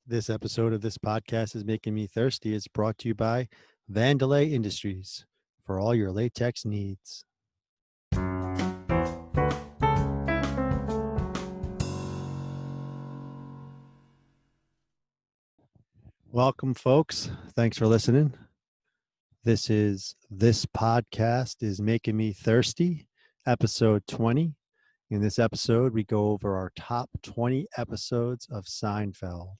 This episode of this podcast is making me thirsty. It's brought to you by Vandelay Industries for all your latex needs. Welcome, folks. Thanks for listening. This podcast is making me thirsty, episode 20. In this episode, we go over our top 20 episodes of Seinfeld.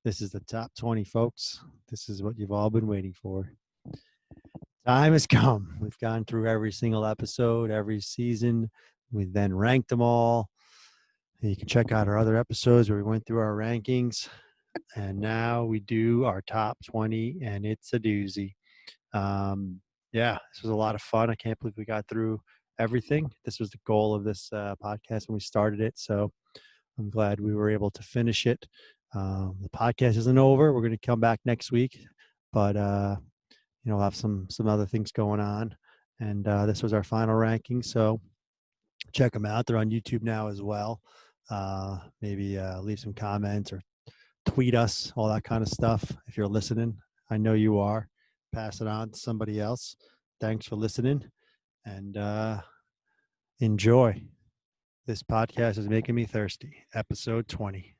This is the top 20, folks. This is what you've all been waiting for. Time has come. We've gone through every single episode, every season. We then ranked them all. You can check out our other episodes where we went through our rankings. And now we do our top 20, and it's a doozy. This was a lot of fun. I can't believe we got through everything. This was the goal of this podcast when we started it. So I'm glad we were able to finish it. The podcast isn't over. We're going to come back next week, but we'll have some other things going on. And this was our final ranking. So check them out. They're on YouTube now as well. Maybe leave some comments or tweet us, all that kind of stuff. If you're listening, I know you are. Pass it on to somebody else. Thanks for listening, and enjoy. This podcast is making me thirsty. Episode 20.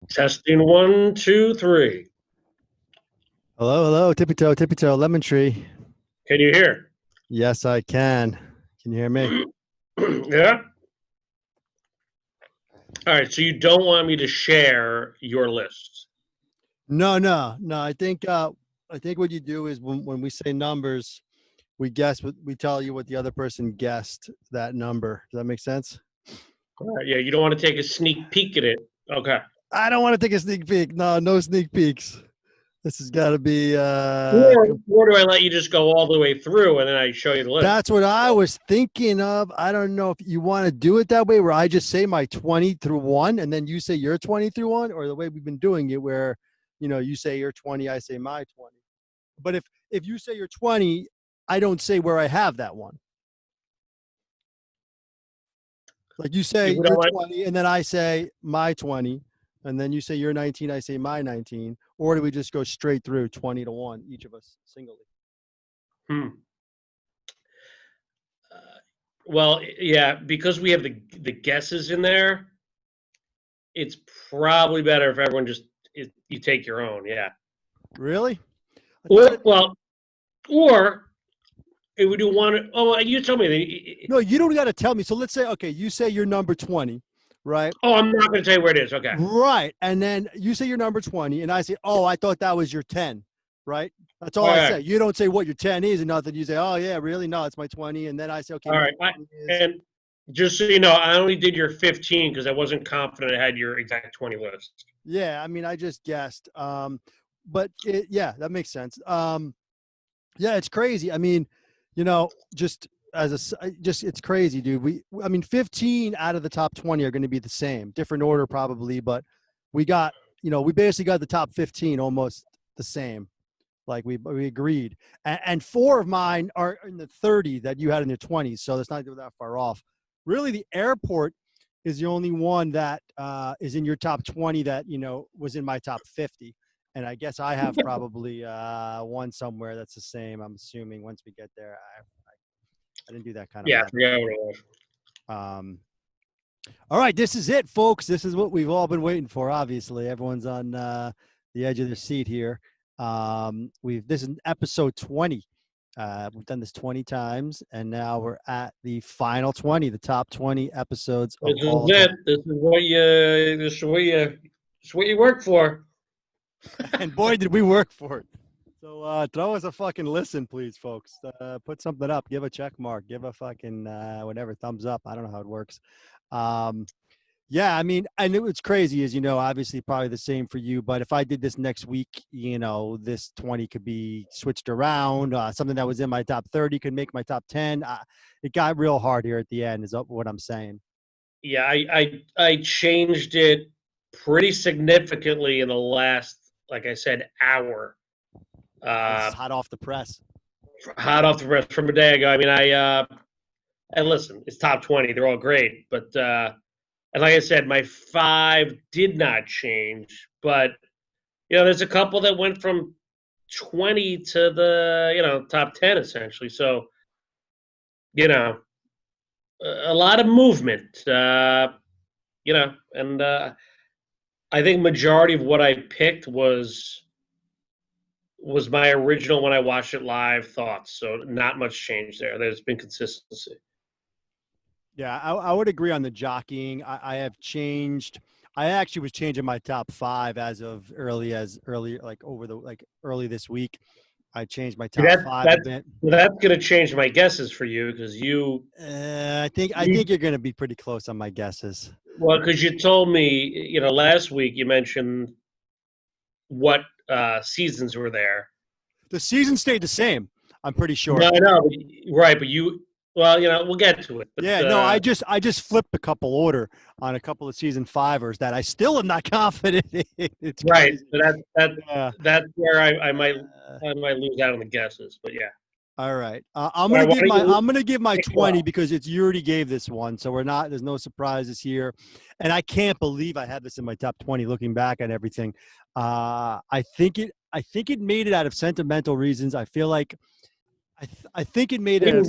Testing 1, 2, 3. Hello, tippy toe, lemon tree. Can you hear? Yes, I can. Can you hear me? Yeah. All right. So you don't want me to share your list? No. I think what you do is when we say numbers, we tell you what the other person guessed that number. Does that make sense? All right. Yeah. You don't want to take a sneak peek at it. Okay. I don't want to take a sneak peek. No sneak peeks. This has got to be. Or do I let you just go all the way through and then I show you the list? That's what I was thinking of. I don't know if you want to do it that way, where I just say my 20 through 1, and then you say your 20 through 1, or the way we've been doing it, where you say your 20, I say my 20. But if you say your 20, I don't say where I have that one. Like you say your 20, and then I say my 20. And then you say you're 19, I say my 19. Or do we just go straight through 20 to 1, each of us singly? Well, yeah, because we have the guesses in there, it's probably better if everyone you take your own, yeah. Really? Or if we do one, you tell me. No, you don't got to tell me. So let's say, okay, you say you're number 20. Right. Oh, I'm not going to tell you where it is. Okay. Right. And then you say you're number 20, and I say, oh, I thought that was your 10. Right. That's all I say. You don't say what your 10 is and nothing. You say, oh, yeah, really? No, it's my 20. And then I say, okay. All right. And just so you know, I only did your 15 because I wasn't confident I had your exact 20 list. Yeah. I mean, I just guessed. That makes sense. It's crazy. I mean, it's crazy, dude. 15 out of the top 20 are going to be the same, different order probably, but we got, we basically got the top 15 almost the same. Like we agreed. And 4 of mine are in the 30 that you had in your 20s. So that's not that far off. Really, the airport is the only one that is in your top 20 that, was in my top 50. And I guess I have probably one somewhere that's the same. I'm assuming once we get there. I didn't do that kind of. Yeah, I forgot what it was. All right, this is it, folks. This is what we've all been waiting for. Obviously, everyone's on the edge of their seat here. This is episode 20. We've done this 20 times, and now we're at the final 20, the top 20 episodes. This is it. This is what you work for. And boy, did we work for it. So throw us a fucking listen, please, folks. Put something up. Give a check mark. Give a fucking whatever, thumbs up. I don't know how it works. And it's crazy, as obviously probably the same for you. But if I did this next week, this 20 could be switched around. Something that was in my top 30 could make my top 10. It got real hard here at the end, is what I'm saying. Yeah, I changed it pretty significantly in the last, like I said, hour. It's hot off the press. Hot off the press from a day ago. I mean, and listen, it's top 20. They're all great, but and like I said, my 5 did not change, but there's a couple that went from 20 to the top 10 essentially. So you know, a lot of movement. And I think majority of what I picked was my original when I watched it live thoughts. So not much change there. There's been consistency. Yeah, I would agree on the jockeying. I have changed. I actually was changing my top 5 as of early like early this week. I changed my top 5 a bit. That's going to change my guesses for you because I think you're going to be pretty close on my guesses. Well, because you told me, last week you mentioned what seasons were there. The season stayed the same. I'm pretty sure. No, I know, right? But we'll get to it. But, no, I just flipped a couple order on a couple of season 5ers that I still am not confident in. It's right. Crazy. That's where I might lose out on the guesses. But yeah. All right. I'm gonna give my 20 because you already gave this one, so there's no surprises here, and I can't believe I had this in my top 20. Looking back at everything, I think it made it out of sentimental reasons. I feel like I think it made it.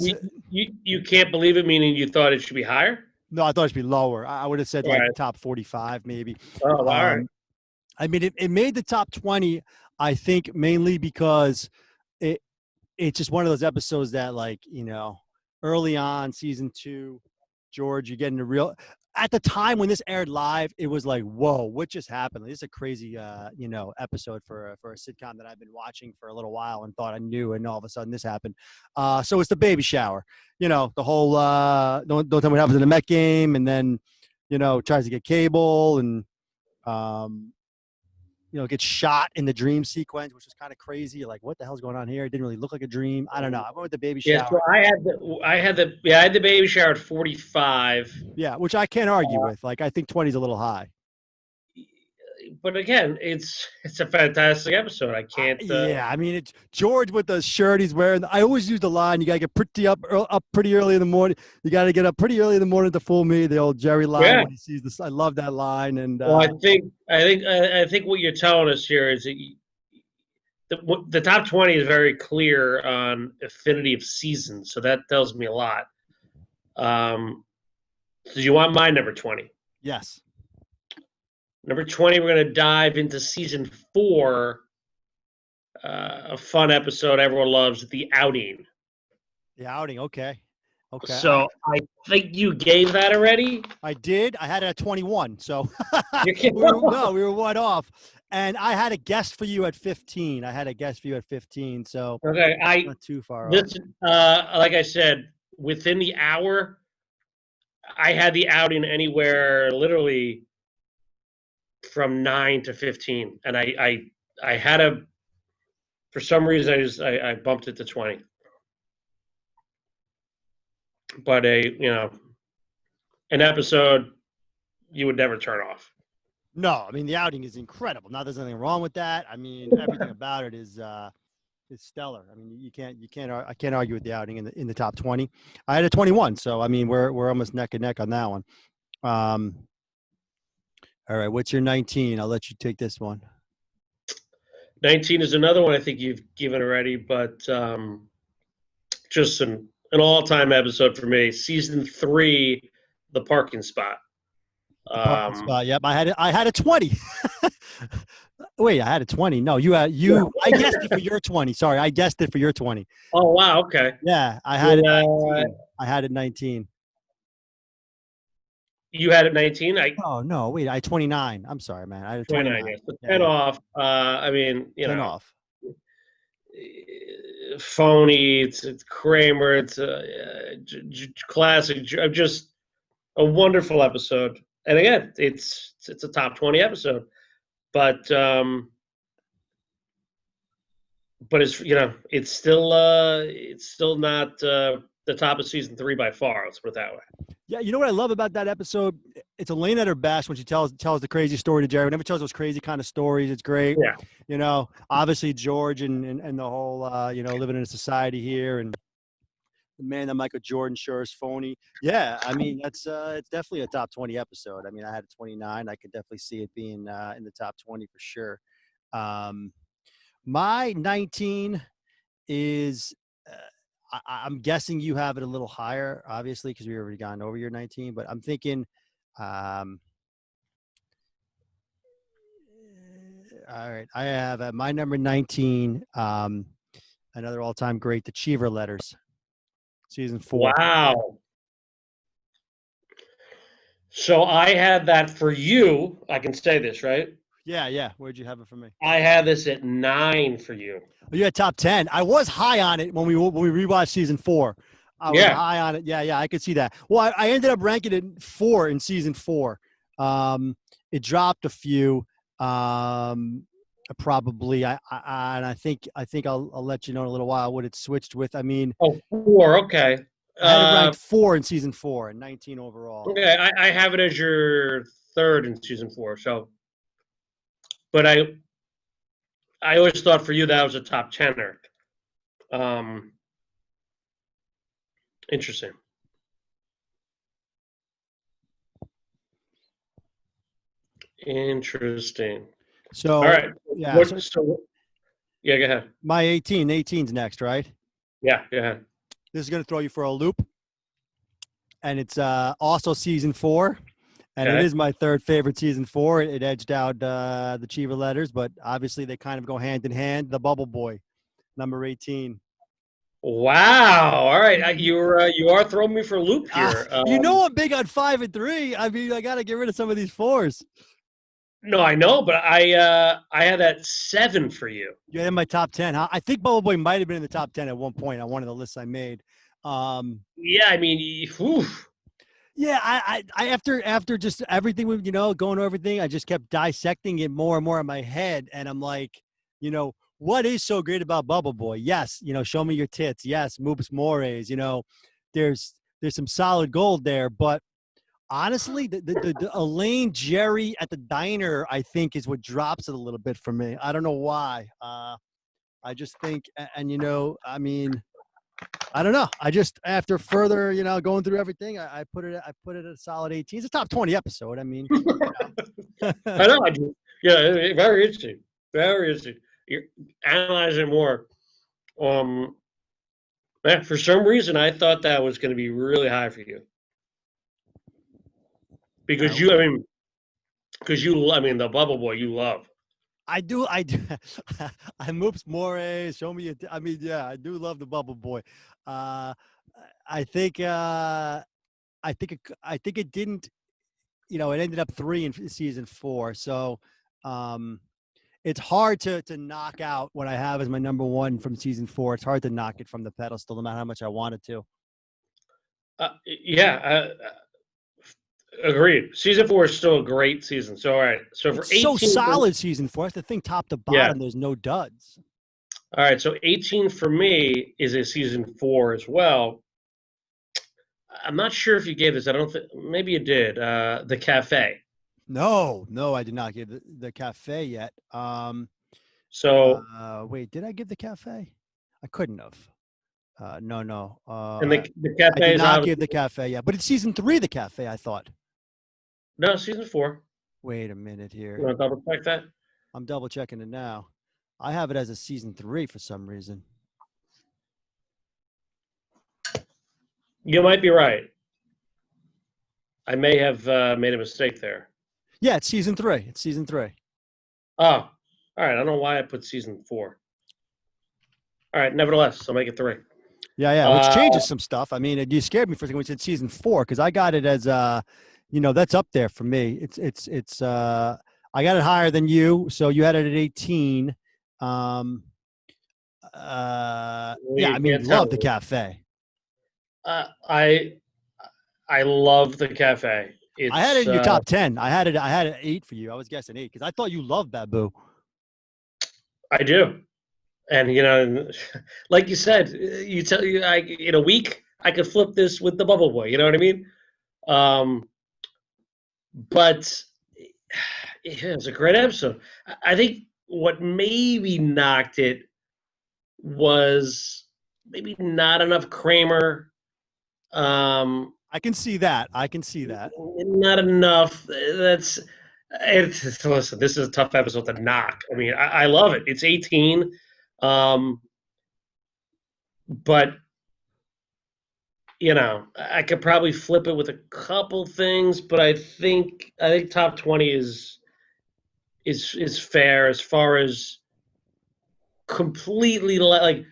You can't believe it, meaning you thought it should be higher? No, I thought it should be lower. I would have said top 45 maybe. Oh, all right. I mean, it made the top 20. I think mainly because it's just one of those episodes that, like, early on season 2, George, you're getting at the time when this aired live, it was like, whoa, what just happened? This is a crazy, episode for a sitcom that I've been watching for a little while and thought I knew, and all of a sudden this happened. So it's the baby shower, the whole, don't tell me what happens in the Met game. And then, tries to get cable and, gets shot in the dream sequence, which was kind of crazy. You're like, what the hell's going on here? It didn't really look like a dream. I don't know. I went with the baby shower. Yeah, so I had the baby shower at 45. Yeah, which I can't argue with. Like, I think 20 is a little high. But again, it's a fantastic episode. I can't. Yeah, I mean, it's George with the shirt he's wearing. I always use the line: "You gotta get pretty up pretty early in the morning. You gotta get up pretty early in the morning to fool me." The old Jerry line. Yeah. When he sees this, I love that line. And well, I think what you're telling us here is that the top 20 is very clear on affinity of seasons, so that tells me a lot. So you want my number 20? Yes. Number 20, we're going to dive into season 4, a fun episode everyone loves, The Outing. The Outing, okay. So I think you gave that already? I did. I had it at 21, so we were one off. And I had a guest for you at 15. So okay, not too far off. Like I said, within the hour, I had The Outing anywhere literally from 9 to 15, and I had for some reason I bumped it to 20, but an episode you would never turn off. No, I mean, The Outing is incredible. Now, there's nothing wrong with that. I mean, everything about it is stellar. I mean, I can't argue with The Outing in the top 20. I had a 21, so I mean, we're almost neck and neck on that one. All right, what's your 19? I'll let you take this one. 19 is another one I think you've given already, but just an all-time episode for me. Season 3, The Parking Spot. Parking Spot. Yep, I had a 20. Wait, I had a 20. No, I guessed it for your 20. Sorry, I guessed it for your 20. Oh wow, okay. Yeah, I had it 19. I had it 19. You had it 19? Oh, no, wait, I had 29. I'm sorry, man. I had 29. Yes. So 10 off. I mean, 10 off. Phony. It's Kramer. It's classic. Just a wonderful episode. And again, it's a top 20 episode. But it's still not the top of season 3 by far. Let's put it that way. Yeah, you know what I love about that episode? It's Elaine at her best when she tells the crazy story to Jerry. Whenever she tells those crazy kind of stories, it's great. Yeah. Obviously George and the whole living in a society here and man that Michael Jordan sure is phony. Yeah, I mean that's it's definitely a top 20 episode. I mean, I had a 29. I could definitely see it being in the top 20 for sure. Um, my 19 is. I'm guessing you have it a little higher, obviously, because we already gone over your 19. But I'm thinking, um, all right, I have at my number 19, another all-time great, The Cheever Letters, season 4. Wow. So I had that for you. I can say this, right? Yeah, yeah. Where'd you have it for me? I had this at 9 for you. Oh, you had top 10. I was high on it when we rewatched season 4. I was Yeah. high on it. Yeah, yeah. I could see that. Well, I ended up ranking it 4 in season 4. It dropped a few. Probably. And I think I'll let you know in a little while what it switched with. I mean, Oh, 4. Okay. I had it ranked 4 in season 4 and 19 overall. Okay. I have it as your third in season 4. So, but I always thought for you that was a top tenner. Interesting. Interesting. So, All right. yeah. Yeah, go ahead. My 18. 18's next, right? Yeah, go ahead. This is going to throw you for a loop. And it's also season 4. And Okay. it is my third favorite season 4. It edged out the Cheever Letters, but obviously they kind of go hand in hand. The Bubble Boy, number 18. Wow. All right. You are throwing me for a loop here. You know I'm big on 5 and 3. I mean, I got to get rid of some of these 4s. No, I know, but I had that 7 for you. You had in my top 10, huh? I think Bubble Boy might have been in the top 10 at one point on one of the lists I made. Yeah, I mean, whew. Yeah, I after just everything we going over everything, I just kept dissecting it more and more in my head, and I'm like, what is so great about Bubble Boy? Yes, show me your tits. Yes, Moops Mores. There's some solid gold there, but honestly, the Elaine Jerry at the diner, I think, is what drops it a little bit for me. I don't know why. I just think, and I mean. I don't know. I just after further, going through everything, I put it at a solid 18. It's a top 20 episode. I mean, I know. Yeah, very interesting. Very interesting. You're analyzing more. For some reason, I thought that was going to be really high for you because the Bubble Boy you love. I do. I Moops Mores. Show me. I mean, yeah, I do love the Bubble Boy. I think it didn't. It ended up 3 in season 4. So, it's hard to knock out what I have as my number 1 from season 4. It's hard to knock it from the pedestal, no matter how much I wanted to. Yeah. Agreed. Season 4 is still a great season. So, all right. So for 18, so solid season 4. That's the thing, top to bottom. There's no duds. All right. So 18 for me is a season 4 as well. I'm not sure if you gave this. I don't think. Maybe you did. The Cafe. No, I did not give the Cafe yet. Wait, did I give the Cafe? I couldn't have. No. And the Cafe I did not give the Cafe yet, but it's season 3. The Cafe, I thought. No, season 4. Wait a minute here. You want to double check that? I'm double checking it now. I have it as a season 3 for some reason. You might be right. I may have made a mistake there. Yeah, it's season 3. It's season 3. Oh, all right. I don't know why I put season 4. All right. Nevertheless, I'll make it 3. Yeah, which changes some stuff. I mean, you scared me for a second when you said season 4 because I got it as that's up there for me. It's I got it higher than you, so you had it at 18. Yeah, I mean, love the Cafe. I love the Cafe. I had it in your top 10. I had it 8 for you. I was guessing 8 because I thought you loved Babu. I do, and like you said, in a week I could flip this with the Bubble Boy. You know what I mean? But it was a great episode. I think what maybe knocked it was maybe not enough Kramer I can see that. I can see that. Not enough. Listen, this is a tough episode to knock. I mean, I love it. It's 18, but I could probably flip it with a couple things. But I think top 20 is fair as far as completely like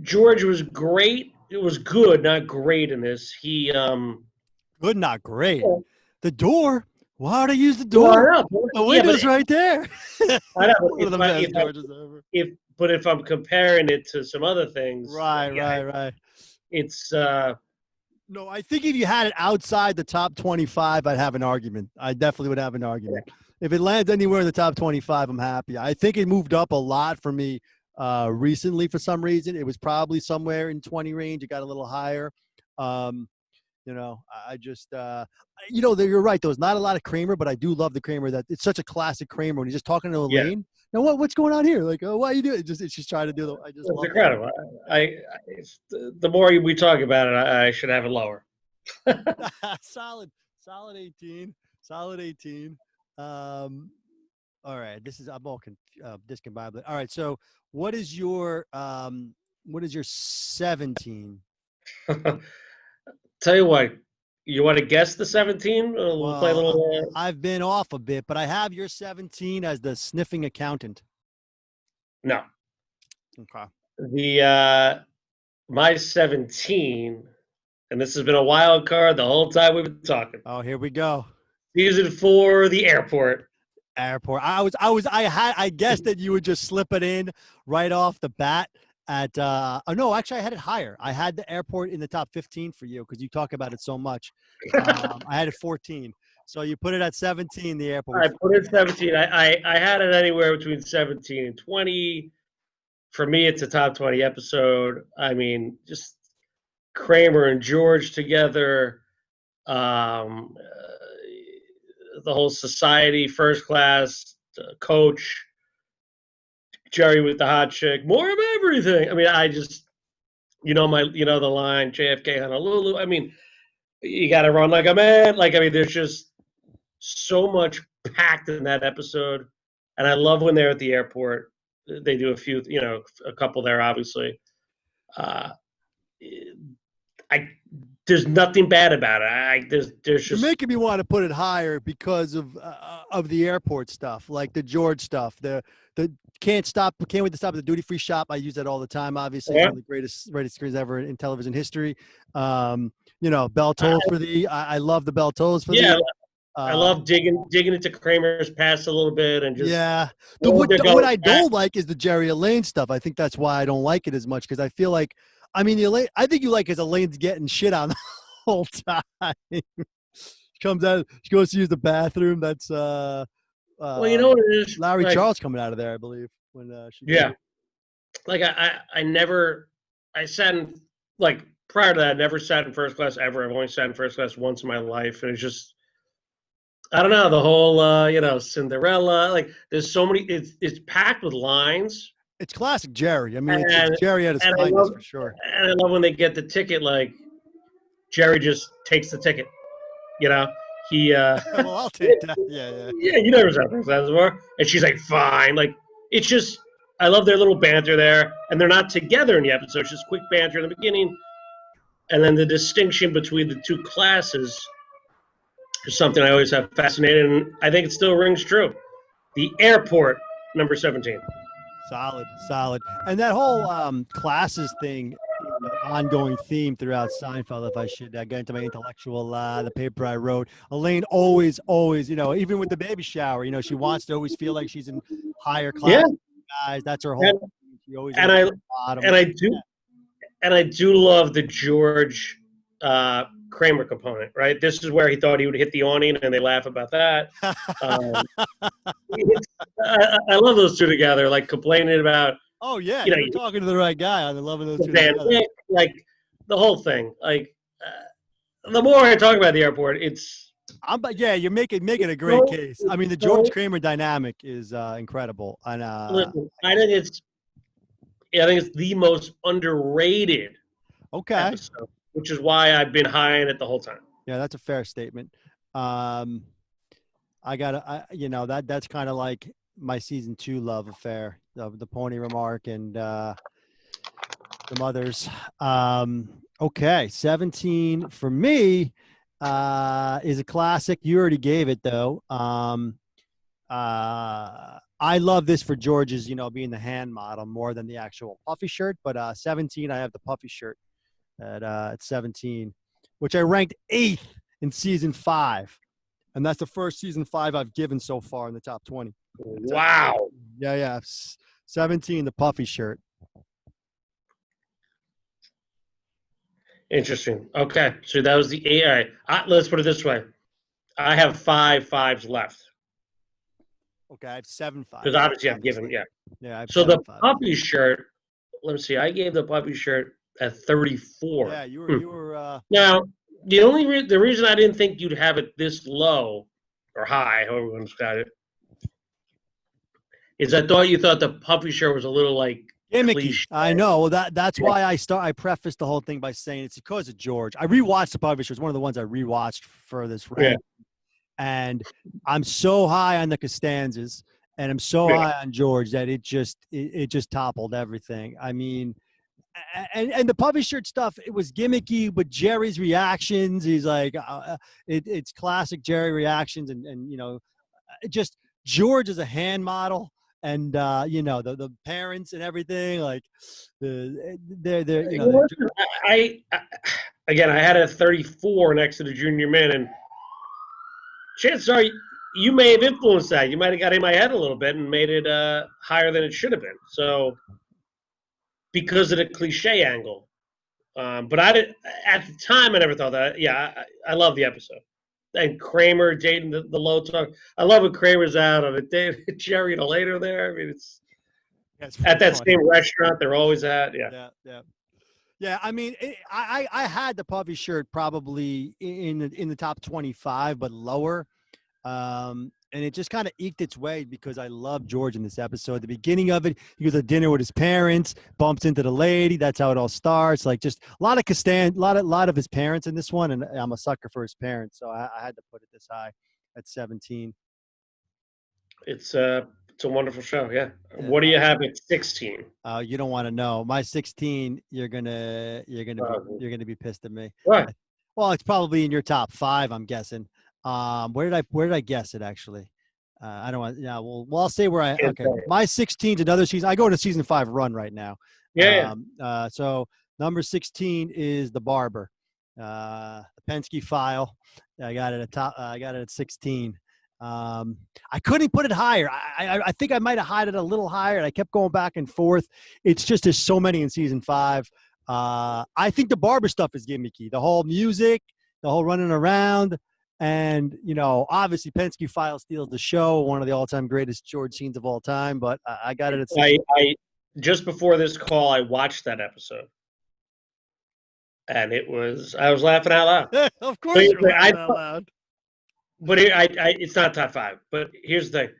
George was great. It was good, not great in this. Good, not great. The door. Why would I use the Well, door? I know, The yeah, window's right there. I know. One of the best Georges ever. But if I'm comparing it to some other things, Right. it's No, I think if you had it outside the top 25, I'd have an argument. I definitely would have an argument. If it lands anywhere in the top 25, I'm happy. I think it moved up a lot for me recently for some reason. It was probably somewhere in 20 range. It got a little higher. I just, you're right. There was not a lot of Kramer, but I do love the Kramer. That it's such a classic Kramer when he's just talking to Elaine. Now what's going on here? Like, why are you doing? It's just trying to do the. I just. It's incredible. The more we talk about it, I should have it lower. solid 18. Solid 18. All right. I'm all discombobulated. All right. So what is your 17? Tell you what, you want to guess the 17? We'll play a little. I've been off a bit, but I have your 17 as the sniffing accountant. No. Okay. My 17, and this has been a wild card the whole time we've been talking. Oh, here we go. Season 4, The Airport. I guessed that you would just slip it in right off the bat. No, actually, I had it higher. I had the Airport in the top 15 for you because you talk about it so much. I had it 14. So you put it at 17, the Airport. I put it 17. I had it anywhere between 17 and 20. For me, it's a top 20 episode. I mean, just Kramer and George together. The whole society, first class, coach. Jerry with the hot chick, more of everything. I mean, the line, JFK Honolulu. I mean, you got to run like a man. There's just so much packed in that episode. And I love when they're at the airport. They do a couple there, obviously. There's nothing bad about it. There's just. You're making me want to put it higher because of the airport stuff, like the George stuff, the can't wait to stop at the duty free shop. I use that all the time. Obviously, one of the greatest screens ever in television history. Bell tolls for thee. I love the bell tolls for thee. I love digging into Kramer's past a little bit and just. Yeah. What I don't like is the Jerry Elaine stuff. I think that's why I don't like it as much because I feel like, I think you like because Elaine's getting shit on the whole time. She comes out. She goes to use the bathroom. That's well, you know what it is. Larry Charles coming out of there, I believe. When she I sat in prior to that. I never sat in first class ever. I've only sat in first class once in my life, and it's just. I don't know, the whole Cinderella. There's so many. It's packed with lines. It's classic Jerry. I mean, it's Jerry at his finest for sure. And I love when they get the ticket. Jerry just takes the ticket. He. Well, I'll take that. Yeah. Yeah, you never saw first class before, and she's like, fine. It's just. I love their little banter there, and they're not together in the episode. It's just quick banter in the beginning, and then the distinction between the two classes. Is something I always have fascinated, and I think it still rings true. The Airport, number 17. Solid. And that whole classes thing, ongoing theme throughout Seinfeld, if I should get into my intellectual, the paper I wrote. Elaine always, even with the baby shower, she wants to always feel like she's in higher class guys. That's her whole thing. She always I do love the George Kramer component, right? This is where he thought he would hit the awning, and they laugh about that. I love those two together, complaining about. Oh yeah, you're talking to the right guy. I'm loving those two together. The whole thing. The more I talk about the airport, it's. You're making a great case. I mean, the George Kramer dynamic is incredible, and listen, I think it's the most underrated. Okay. Episode. which is why I've been high on it the whole time. Yeah, that's a fair statement. I gotta, that's kind of like my season 2 love affair, the Pony Remark and some others. Okay, 17 for me is a classic. You already gave it though. I love this for George's, being the hand model more than the actual puffy shirt. But 17, I have the puffy shirt at 17, which I ranked 8th in season 5. And that's the first season 5 I've given so far in the top 20. Wow. Yeah. 17, the puffy shirt. Interesting. Okay. So that was the 8. All right. Let's put it this way. I have 5 5s left. Okay, I have 7 5. Because obviously I've given, yeah. Yeah, I have so 7, the 5. puppy shirt, let me see. I gave the puppy shirt at 34. Yeah, you were. Now, the reason I didn't think you'd have it this low or high, however you want to describe it, is I thought you thought the puppy shirt was a little like gimmicky. cliche. I know. Well, that's why I prefaced the whole thing by saying it's because of George. I rewatched the puppy shirt. It's one of the ones I rewatched for this rank. Yeah. And I'm so high on the Costanzas and I'm so high on George that it just toppled everything. I mean, and the puffy shirt stuff, it was gimmicky, but Jerry's reactions, he's like, it's classic Jerry reactions, and just George is a hand model, and the parents and everything, like they're I again, I had a 34 next to the junior man, and chances are you may have influenced that. You might have got in my head a little bit and made it higher than it should have been. So because of the cliche angle. But I did at the time. I never thought that. Yeah, I love the episode. And Kramer dating the low talk. I love when Kramer's out on it. Jerry and later there. I mean, it's at that funny. same restaurant they're always at. Yeah. I mean, I had the puffy shirt probably in the top 25, but lower. And it just kind of eked its way because I love George in this episode. The beginning of it, he goes to dinner with his parents, bumps into the lady. That's how it all starts. Like just a lot of lot of his parents in this one, and I'm a sucker for his parents, so I had to put it this high at 17. It's a wonderful show. Yeah. What do you have at 16? You don't want to know. My 16, you're gonna be pissed at me. What? Well, it's probably in your top 5, I'm guessing. Where did I guess it actually? I don't want. Yeah, well, I'll say where I. Okay, my 16 is another season. I go to season 5 run right now. Yeah. So number 16 is the Barber, the Penske File. I got it at top. I got it at 16. I couldn't put it higher. I think I might have had it a little higher, and I kept going back and forth. It's just there's so many in season 5. I think the Barber stuff is gimmicky. The whole music, the whole running around. And, obviously Penske File steals the show, one of the all-time greatest George scenes of all time, but I got it at 16. I just before this call, I watched that episode. And I was laughing out loud. Of course you're laughing out loud. But it's not top 5. But here's the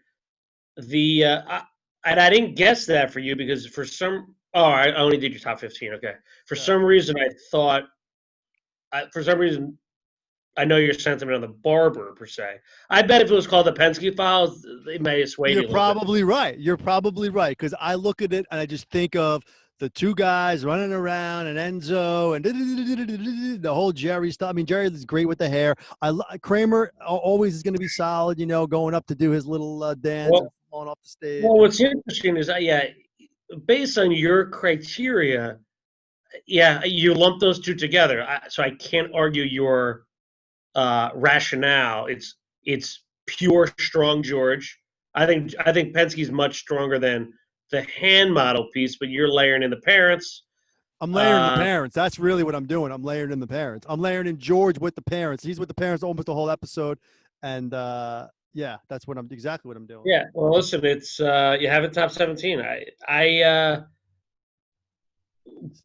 thing. And I didn't guess that for you because I only did your top 15. Okay. For some reason, I thought, I know your sentiment on the Barber per se. I bet if it was called the Penske Files, they may have swayed you. You're probably right. You're probably right because I look at it and I just think of the two guys running around and Enzo and the whole Jerry stuff. I mean, Jerry is great with the hair. Kramer always is going to be solid, going up to do his little dance and falling off the stage. Well, what's interesting is, based on your criteria, you lump those two together. So I can't argue your rationale. It's pure strong George. I think Penske's much stronger than the hand model piece, but you're layering in the parents. I'm layering the parents. That's really what I'm doing. I'm layering in the parents. I'm layering in George with the parents. He's with the parents almost the whole episode, and that's exactly what I'm doing. Yeah. Well, listen, it's you have it top 17.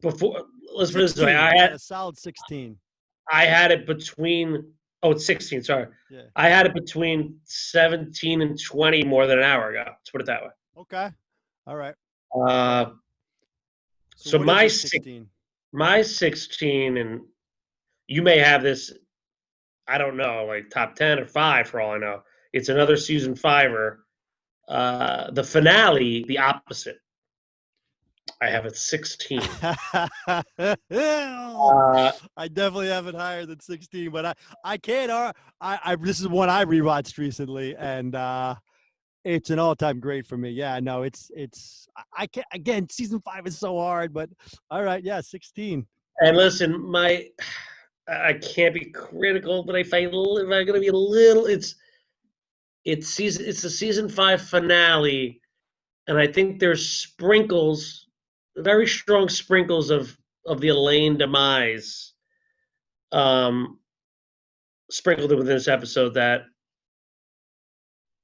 Before let's put it this way. I had a solid 16. I had it between. Oh, it's 16. Sorry. Yeah. I had it between 17 and 20 more than an hour ago. Let's put it that way. Okay. All right. So my 16, and You may have this, I don't know, like top 10 or 5 for all I know. It's another season fiver. The finale, the opposite. I have it 16. Uh, I definitely have it higher than 16, but I can't. This is one I rewatched recently, and it's an all-time great for me. Yeah, no, I can't. Again, season 5 is so hard, but all right, yeah, 16. and listen, I can't be critical, but if I'm going to be a little, it's the season 5 finale, and I think there's sprinkles, very strong sprinkles of the Elaine demise, um, sprinkled within this episode that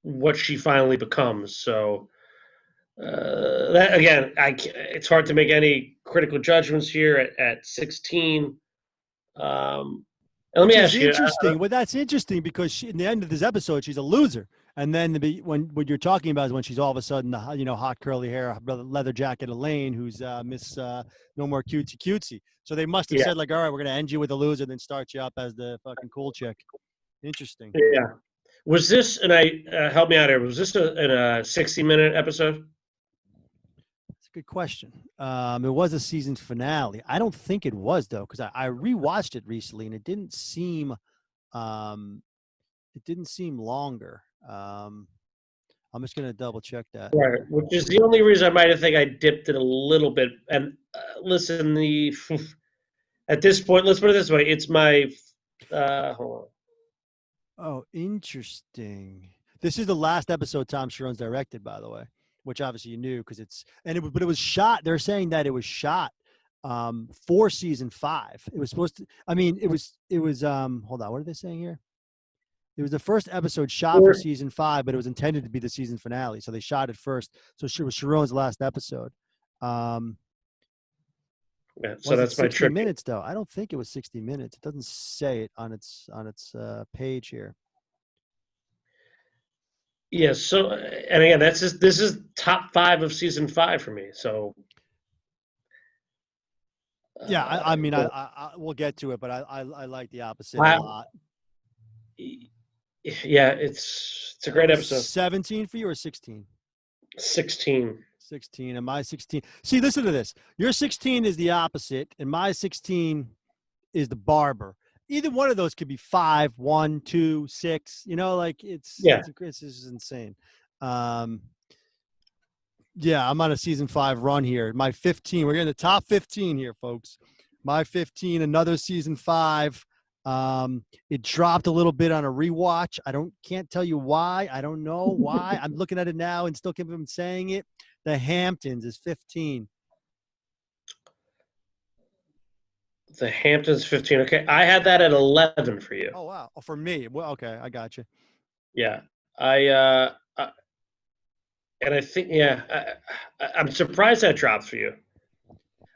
what she finally becomes. So that again, it's hard to make any critical judgments here at 16. And let Which me is ask you, interesting. Well, that's interesting because in the end of this episode, she's a loser. And then when what you're talking about is when she's all of a sudden, hot curly hair, leather jacket Elaine, who's Miss No More Cutesy Cutesy. So they must have yeah, said like, all right, we're going to end you with a loser, then start you up as the fucking cool chick. Interesting. yeah. Was this, and I help me out here, was this in a 60-minute episode? That's a good question. It was a season finale. I don't think it was though, because I rewatched it recently and um, it didn't seem longer. I'm just gonna double check that. Right, which is the only reason I might have think I dipped it a little bit. And listen, at this point, let's put it this way: it's my hold Oh, interesting. This is the last episode Tom Sharon's directed, by the way, which obviously you knew because but it was shot. They're saying that it was shot for season 5. It was supposed to. I mean, it was. Hold on, what are they saying here? It was the first episode shot for on. season 5, but it was intended to be the season finale. So they shot it first. So it was Sharon's last episode. Yeah, so Was it that's my 60 tribute. minutes though? I don't think it was 60 minutes. It doesn't say it on its page here. Yeah. So, and again, this is top 5 of season 5 for me. So, Yeah, I mean, yeah, we'll get to it, but I like the opposite a I, lot. yeah, it's a great episode. 17 for you or 16? 16. 16 and my 16. See, listen to this. Your 16 is the opposite, and my 16 is the barber. Either one of those could be 5, 1, 2, 6. Like Yeah. this is insane. Yeah, I'm on a season 5 run here. My 15. We're getting the top 15 here, folks. My 15, another season 5. It dropped a little bit on a rewatch. Can't tell you why. I don't know why. I'm looking at it now and still keep him saying it. The Hamptons is 15. The Hamptons 15. Okay, I had that at 11 for you. Oh wow. Oh, for me. Well, okay, I got you. Yeah, and I think I'm surprised that dropped for you.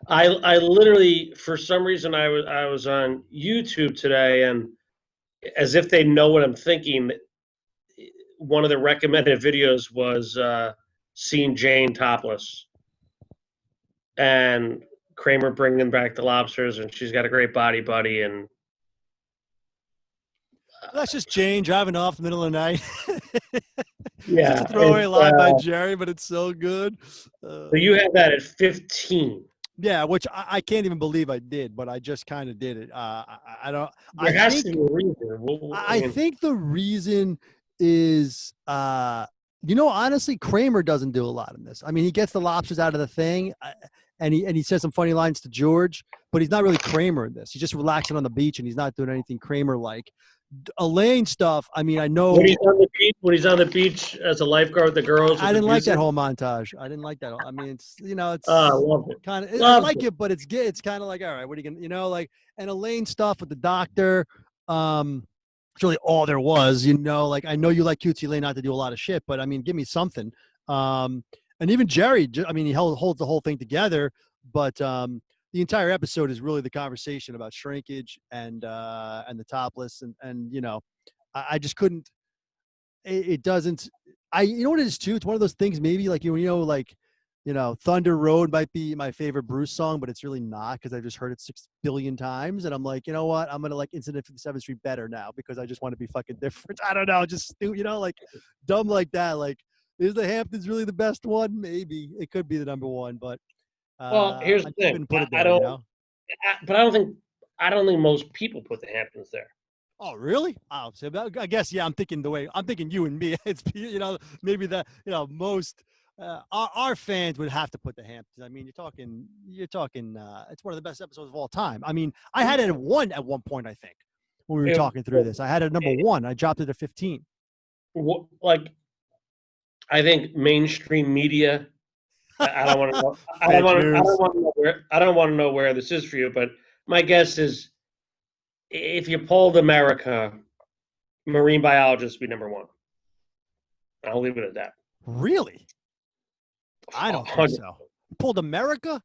I literally, for some reason, I was on YouTube today, and as if they know what I'm thinking, one of the recommended videos was seeing Jane topless and Kramer bringing back the lobsters, and she's got a great body, buddy, and That's just Jane driving off the middle of the night. yeah, Such a throwaway line by Jerry, but it's so good. So you had that at 15. Yeah, which I can't even believe I did, but I just kind of did it. I don't. There has to be a reason. I think the reason is, honestly, Kramer doesn't do a lot in this. I mean, he gets the lobsters out of the thing, and he says some funny lines to George, but he's not really Kramer in this. He's just relaxing on the beach, and he's not doing anything Kramer like. Elaine stuff. I mean, I know when he's on the beach as a lifeguard with the girls. I didn't like that whole montage. I didn't like that. I mean, it's I love it. Kind of. I like it, but it's kind of like, all right, what are you gonna, like, and Elaine stuff with the doctor. It's really all there was, Like, I know you like cutesy Elaine not to do a lot of shit, but I mean, give me something. And even Jerry, I mean, he holds the whole thing together, but the entire episode is really the conversation about shrinkage and the topless and I just couldn't. It doesn't. You know what it is too. It's one of those things. Maybe like like Thunder Road might be my favorite Bruce song, but it's really not because I've just heard it 6 billion times. And I'm like, you know what? I'm going to like Incident 57th Street better now because I just want to be fucking different. I don't know. Just, like dumb like that. Like, is the Hamptons really the best one? Maybe. It could be the number one, but Well, here's I the just thing. wouldn't put it I there, don't, but I don't think most people put the Hamptons there. Oh, really? Oh, so I guess, yeah, I'm thinking you and me. It's, maybe most our fans would have to put the Hamptons. I mean, you're talking, it's one of the best episodes of all time. I mean, I had it at one point, I think, when we were talking through this. I had it at number one. I dropped it to 15. Like, I think mainstream media. I don't want to know. I don't Fake want to. I news. don't want to know where. I don't want to know where this is for you. But my guess is, if you polled America, marine biologists would be number one. I'll leave it at that. Really? I don't think 100. so. Pulled America?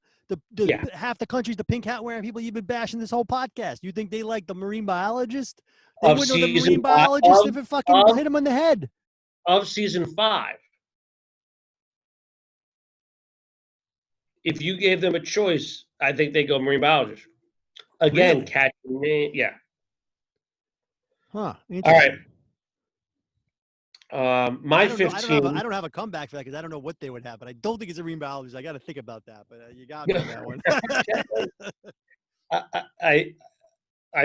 Yeah. Half the country's the pink hat wearing people you've been bashing this whole podcast. You think they like the marine biologist? They Of wouldn't know the season marine five, biologist if it fucking hit him on the head. of season 5. If you gave them a choice, I think they go marine biologist. Again, Really? catching me. Yeah. Huh. All right. Interesting. My I don't know. 15. I don't have a comeback for that because I don't know what they would have, but I don't think it's a marine biologist. I got to think about that, but you got me on that one. I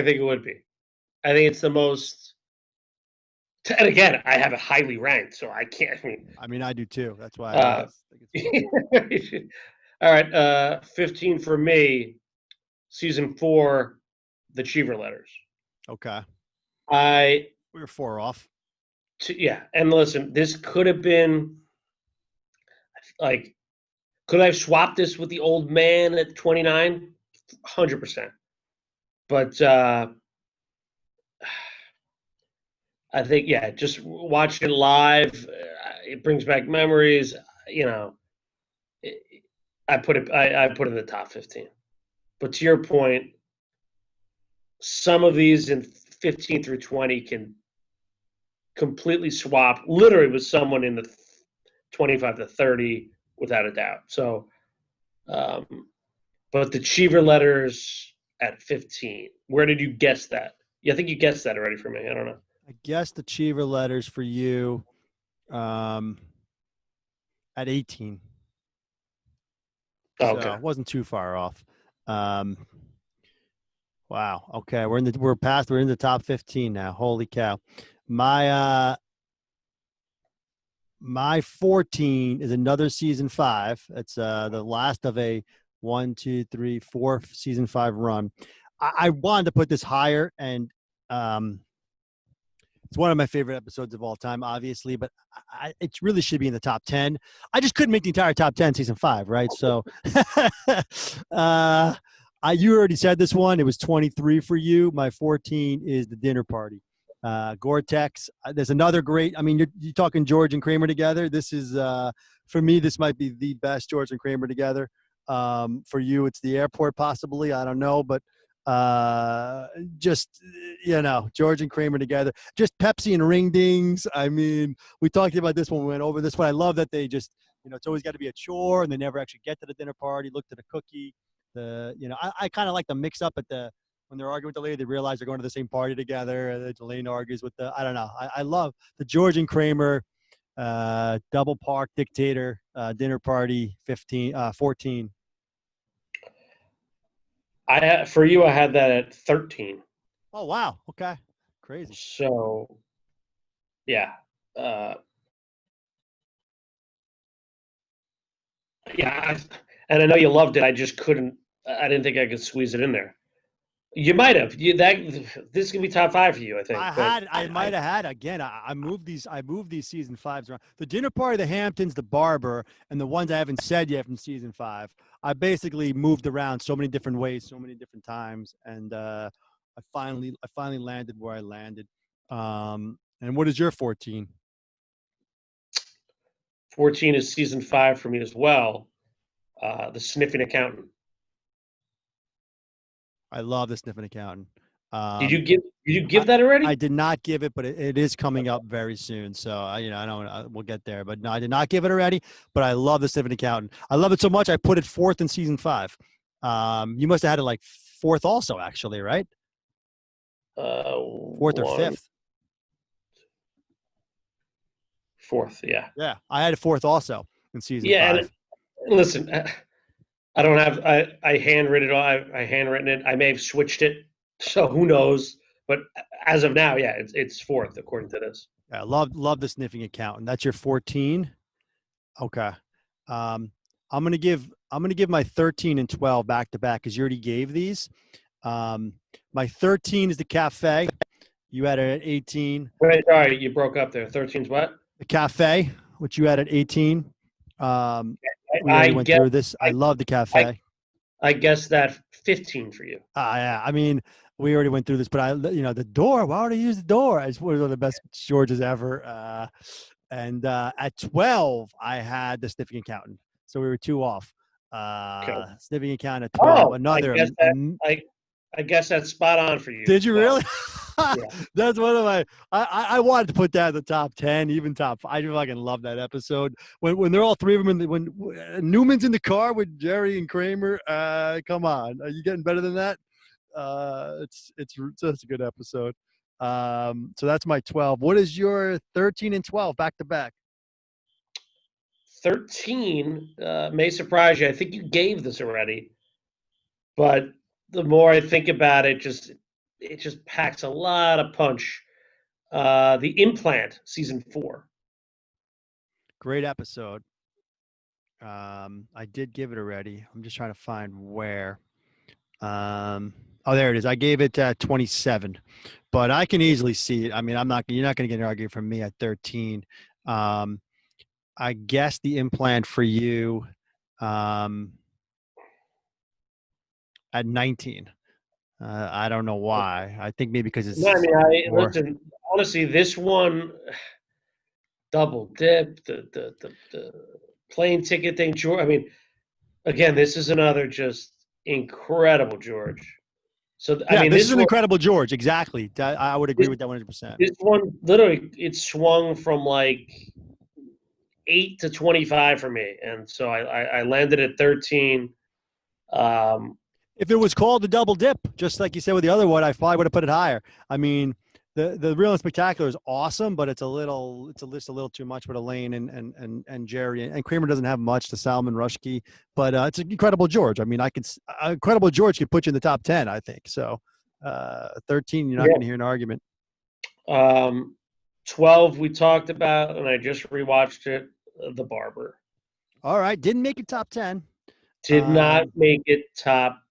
think it would be. I think it's the most. And again, I have it highly ranked, so I can't. I mean, I do too. That's why Uh, I think it's all right. 15 for me. Season 4, the Cheever letters. okay. I We were 4 off. Yeah, and listen, this could have been like, could I have swapped this with the old man at 29? 100%. But I think, yeah, just watch it live. It brings back memories. You know, I put it in the top 15. But to your point, some of these in 15 through 20 can completely swap literally with someone in the 25 to 30 without a doubt. So, but the Cheever letters at 15. Where did you guess that? Yeah, I think you guessed that already for me. I don't know. I guess the Cheever letters for you at 18. Oh, So okay. it wasn't too far off. Wow. Okay. We're in the top 15 now. Holy cow. My 14 is another season 5. It's the last of a 1, 2, 3, 4 season 5 run. I wanted to put this higher, and it's one of my favorite episodes of all time, obviously, but it really should be in the top 10. I just couldn't make the entire top 10 season 5, right? So you already said this one. It was 23 for you. My 14 is the dinner party. Gore-Tex. There's another great. I mean, you're talking George and Kramer together. This is for me. This might be the best George and Kramer together. For you, it's the airport, possibly. I don't know, but just George and Kramer together. Just Pepsi and Ring Dings. I mean, we talked about this when we went over this. But I love that they just it's always got to be a chore, and they never actually get to the dinner party. Look to the cookie. I kind of like the mix up at the. When they're arguing with the lady, they realize they're going to the same party together. And Elaine argues with I don't know. I love the George and Kramer double park dictator dinner party 14. For you, I had that at 13. Oh, wow. Okay. Crazy. So, yeah. Yeah. And I know you loved it. I just couldn't. I didn't think I could squeeze it in there. You might have. This can be top 5 for you, I think. I might have had again. I moved these season 5s around. The dinner party, the Hamptons, the Barber, and the ones I haven't said yet from season 5. I basically moved around so many different ways, so many different times, and I finally landed where I landed. And what is your 14? 14 is season 5 for me as well. The Sniffing Accountant. I love the Sniffing Accountant. Did you I, give that I already? did not give it, but it is coming up very soon. So I don't. We'll get there. But no, I did not give it already. But I love the Civic Accountant. I love it so much. I put it fourth in season 5. You must have had it like fourth, also, actually, right? Fourth or One fifth. fourth, yeah, Yeah, I had it fourth also in season yeah. And 5. listen, I don't have I handwritten it. I handwritten it. I may have switched it, so who knows? But as of now, yeah, it's fourth according to this. Yeah, love the Sniffing Accountant. That's your 14. Okay. Um, I'm gonna give my 13 and 12 back to back because you already gave these. My 13 is the cafe. You had it at 18. Wait, sorry, you broke up there. 13's what? The cafe, which you had at 18. We I already went guess through this. I love the I, cafe. I guess that 15 for you. Yeah, I mean, we already went through this, but the door. Why would I use the door? It's one of the best Georges ever. And at 12, I had the Sniffing Accountant, so we were 2 off. Okay. Sniffing Accountant at 12. Oh, Another. I guess that's spot on for you. Did you 12. really? Yeah. That's one of my. I wanted to put that in the top 10, even top. I fucking love that episode when they're all three of them. When Newman's in the car with Jerry and Kramer. Come on, are you getting better than that? It's such a good episode. So that's my 12. What is your 13 and 12 back to back? 13 may surprise you. I think you gave this already, but the more I think about it, it just packs a lot of punch. The Implant, season 4. Great episode. I did give it already. I'm just trying to find where. There it is. I gave it 27, but I can easily see it. I mean, you're not going to get an argument from me at 13. I guess the Implant for you at 19. I don't know why. I think maybe because No, I it's mean, more. listen. Honestly, this one double dip, the plane ticket thing. George, I mean, again, this is another just incredible George. So I Yeah, mean, this is an incredible George. Exactly. I would agree this, with that 100%. this one literally it swung from like 8 to 25 for me, and so I landed at 13. Um, If it was called the double dip, just like you said with the other one, I probably would have put it higher. I mean, the Real and Spectacular is awesome, but it's a little too much with Elaine and Jerry, and Kramer doesn't have much to Salman Rushdie, but it's an incredible George. I mean, incredible George could put you in the top 10, I think. So 13, you're not yeah. going to hear an argument. 12 we talked about, and I just rewatched it. The Barber All right, didn't make it top 10. did not make it top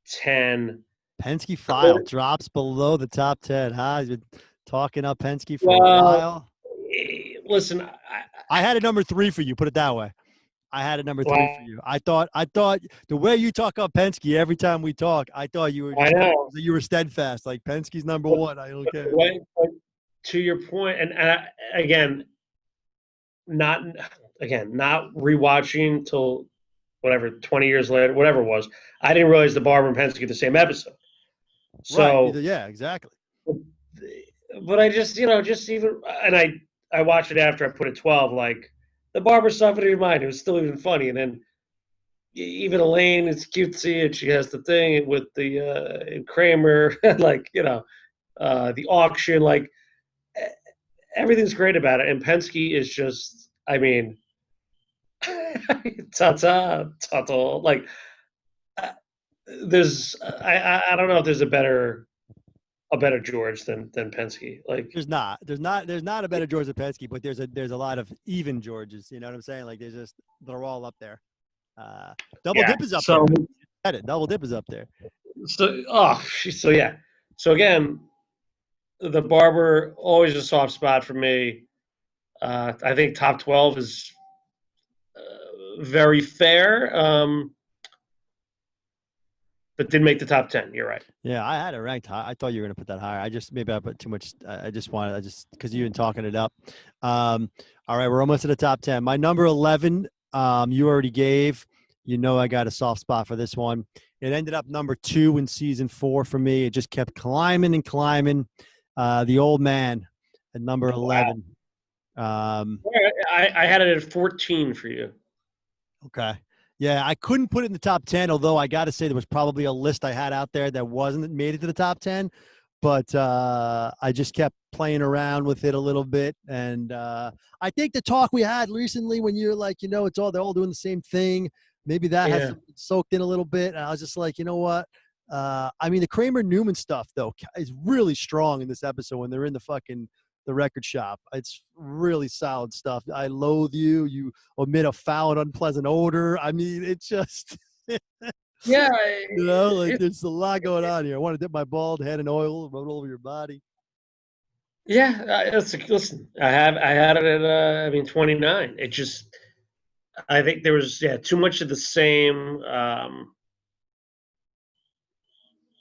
10. Penske File drops below the top 10. Huh? He's been talking up Penske for a Well, while. listen, I had a number 3 for you. Put it that way. I had a number 3 well, for you. I thought the way you talk up Penske every time we talk, I thought you were I know. you were steadfast. Like Penske's number 1. I don't care. But to your point, and again, not not rewatching till whatever 20 years later, whatever it was. I didn't realize the Barber and Penske the same episode. So Right. Yeah. Exactly. but I just even and I watched it after I put it 12. Like the Barber stuff in your mind, it was still even funny. And then even Elaine is cutesy, and she has the thing with the Kramer, like the auction, like everything's great about it. And Penske is just, I mean, ta ta ta ta, like there's I don't know if there's a better George than Penske. Like There's not a better George than Penske, but there's a lot of even Georges. You know what I'm saying? Like they're all up there. Double yeah. Dip is up So there. Double Dip is up there. so yeah. So again, the Barber always a soft spot for me. I think top 12 is very fair. But didn't make the top 10. You're right. Yeah, I had it ranked high. I thought you were going to put that higher. Maybe I put too much. I just because you've been talking it up. All right, we're almost to the top 10. My number 11, you already gave. You know I got a soft spot for this one. It ended up number 2 in season 4 for me. It just kept climbing and climbing. The Old Man at number 11. I had it at 14 for you. Okay. Yeah, I couldn't put it in the top 10, although I got to say there was probably a list I had out there that wasn't made it to the top 10. But I just kept playing around with it a little bit. And I think the talk we had recently when you're like, they're all doing the same thing. Maybe that has soaked in a little bit. And I was just like, you know what? The Kramer Newman stuff, though, is really strong in this episode when they're in the record shop. It's really solid stuff. I loathe you. You emit a foul and unpleasant odor. I mean, it's just, yeah, there's a lot going on here. I want to dip my bald head in oil, rub it over your body. Yeah, listen, I had it at 29. It just, I think there was too much of the same.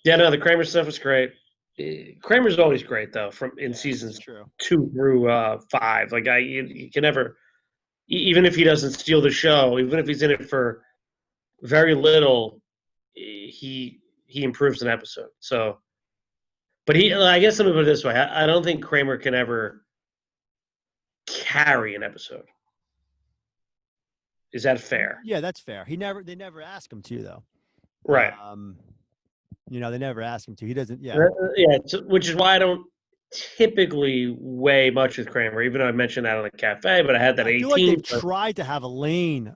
The Kramer stuff was great. Kramer's always great though, in seasons 2 through 5. Like you can never, even if he doesn't steal the show, even if he's in it for very little, he improves an episode. So, but I guess let me put it this way: I don't think Kramer can ever carry an episode. Is that fair? Yeah, that's fair. They never ask him to, though. Right. They never ask him to. He doesn't. Yeah. Which is why I don't typically weigh much with Kramer, even though I mentioned that on the cafe. But I had that 18. I feel like they've tried to have Elaine.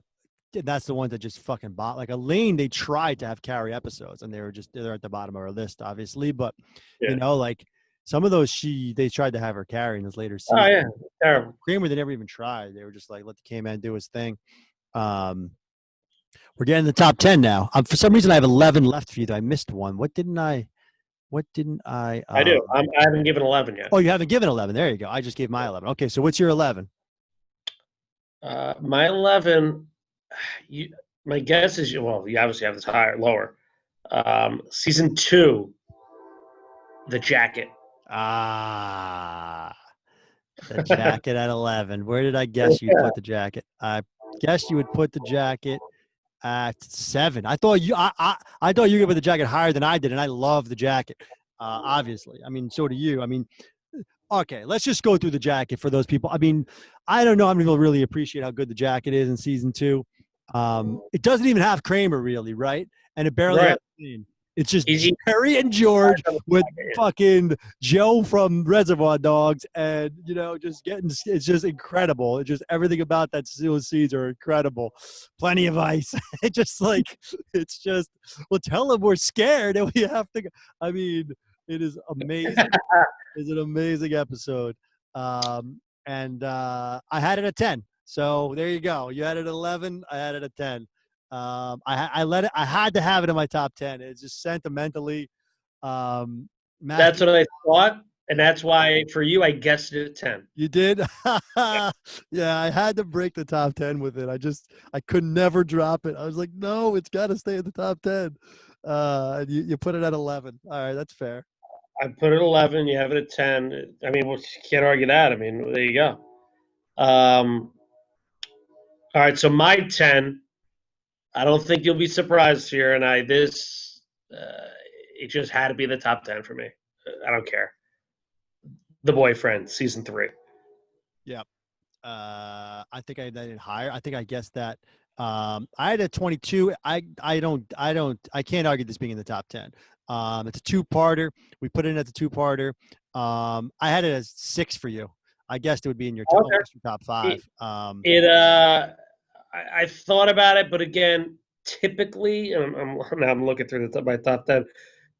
That's the one that just fucking bought. Like Elaine, they tried to have carry episodes, and they're at the bottom of our list, obviously. But like some of those, they tried to have her carry in those later seasons. Oh yeah, terrible. Kramer, they never even tried. They were just like, let the K-Man do his thing. We're getting the top 10 now. For some reason, I have 11 left for you. I missed one. What didn't I? I do. I haven't given 11 yet. Oh, you haven't given 11. There you go. I just gave my 11. Okay, so what's your 11? My 11. My guess is you obviously have this lower. Season 2, The Jacket. The Jacket at 11. Where did I guess you'd put the Jacket? I guessed you would put the Jacket at 7. I thought you were going to put the Jacket higher than I did, and I love the Jacket. Obviously, so do you. Okay, let's just go through the Jacket for those people. I don't know how many people really appreciate how good the Jacket is in season 2. It doesn't even have Kramer really, right? And it barely has Dean. It's just Jerry and George with fucking Joe from Reservoir Dogs, and it's just incredible. It's just everything about those scenes are incredible. Plenty of ice. It's just tell them we're scared and we have to. It is amazing. It's an amazing episode. And I had it at 10. So there you go. You had it at 11. I had it at 10. I had to have it in my top 10. It's just sentimentally. That's what I thought, and that's why for you I guessed it at 10. You did? Yeah, I had to break the top 10 with it. I could never drop it. I was like, no, it's got to stay in the top 10. You put it at 11. All right, that's fair. I put it at 11. You have it at 10. You can't argue that. There you go. All right, so my 10. I don't think you'll be surprised here, and it just had to be the top 10 for me. I don't care. The Boyfriend, season 3. Yeah. I think I had that in higher. I think I guessed that. I had a 22. I can't argue this being in the top 10. It's a 2-parter. We put it in as a 2-parter. I had it as 6 for you. I guessed it would be in your top 5. I thought about it, but again, typically, I'm looking through my top 10.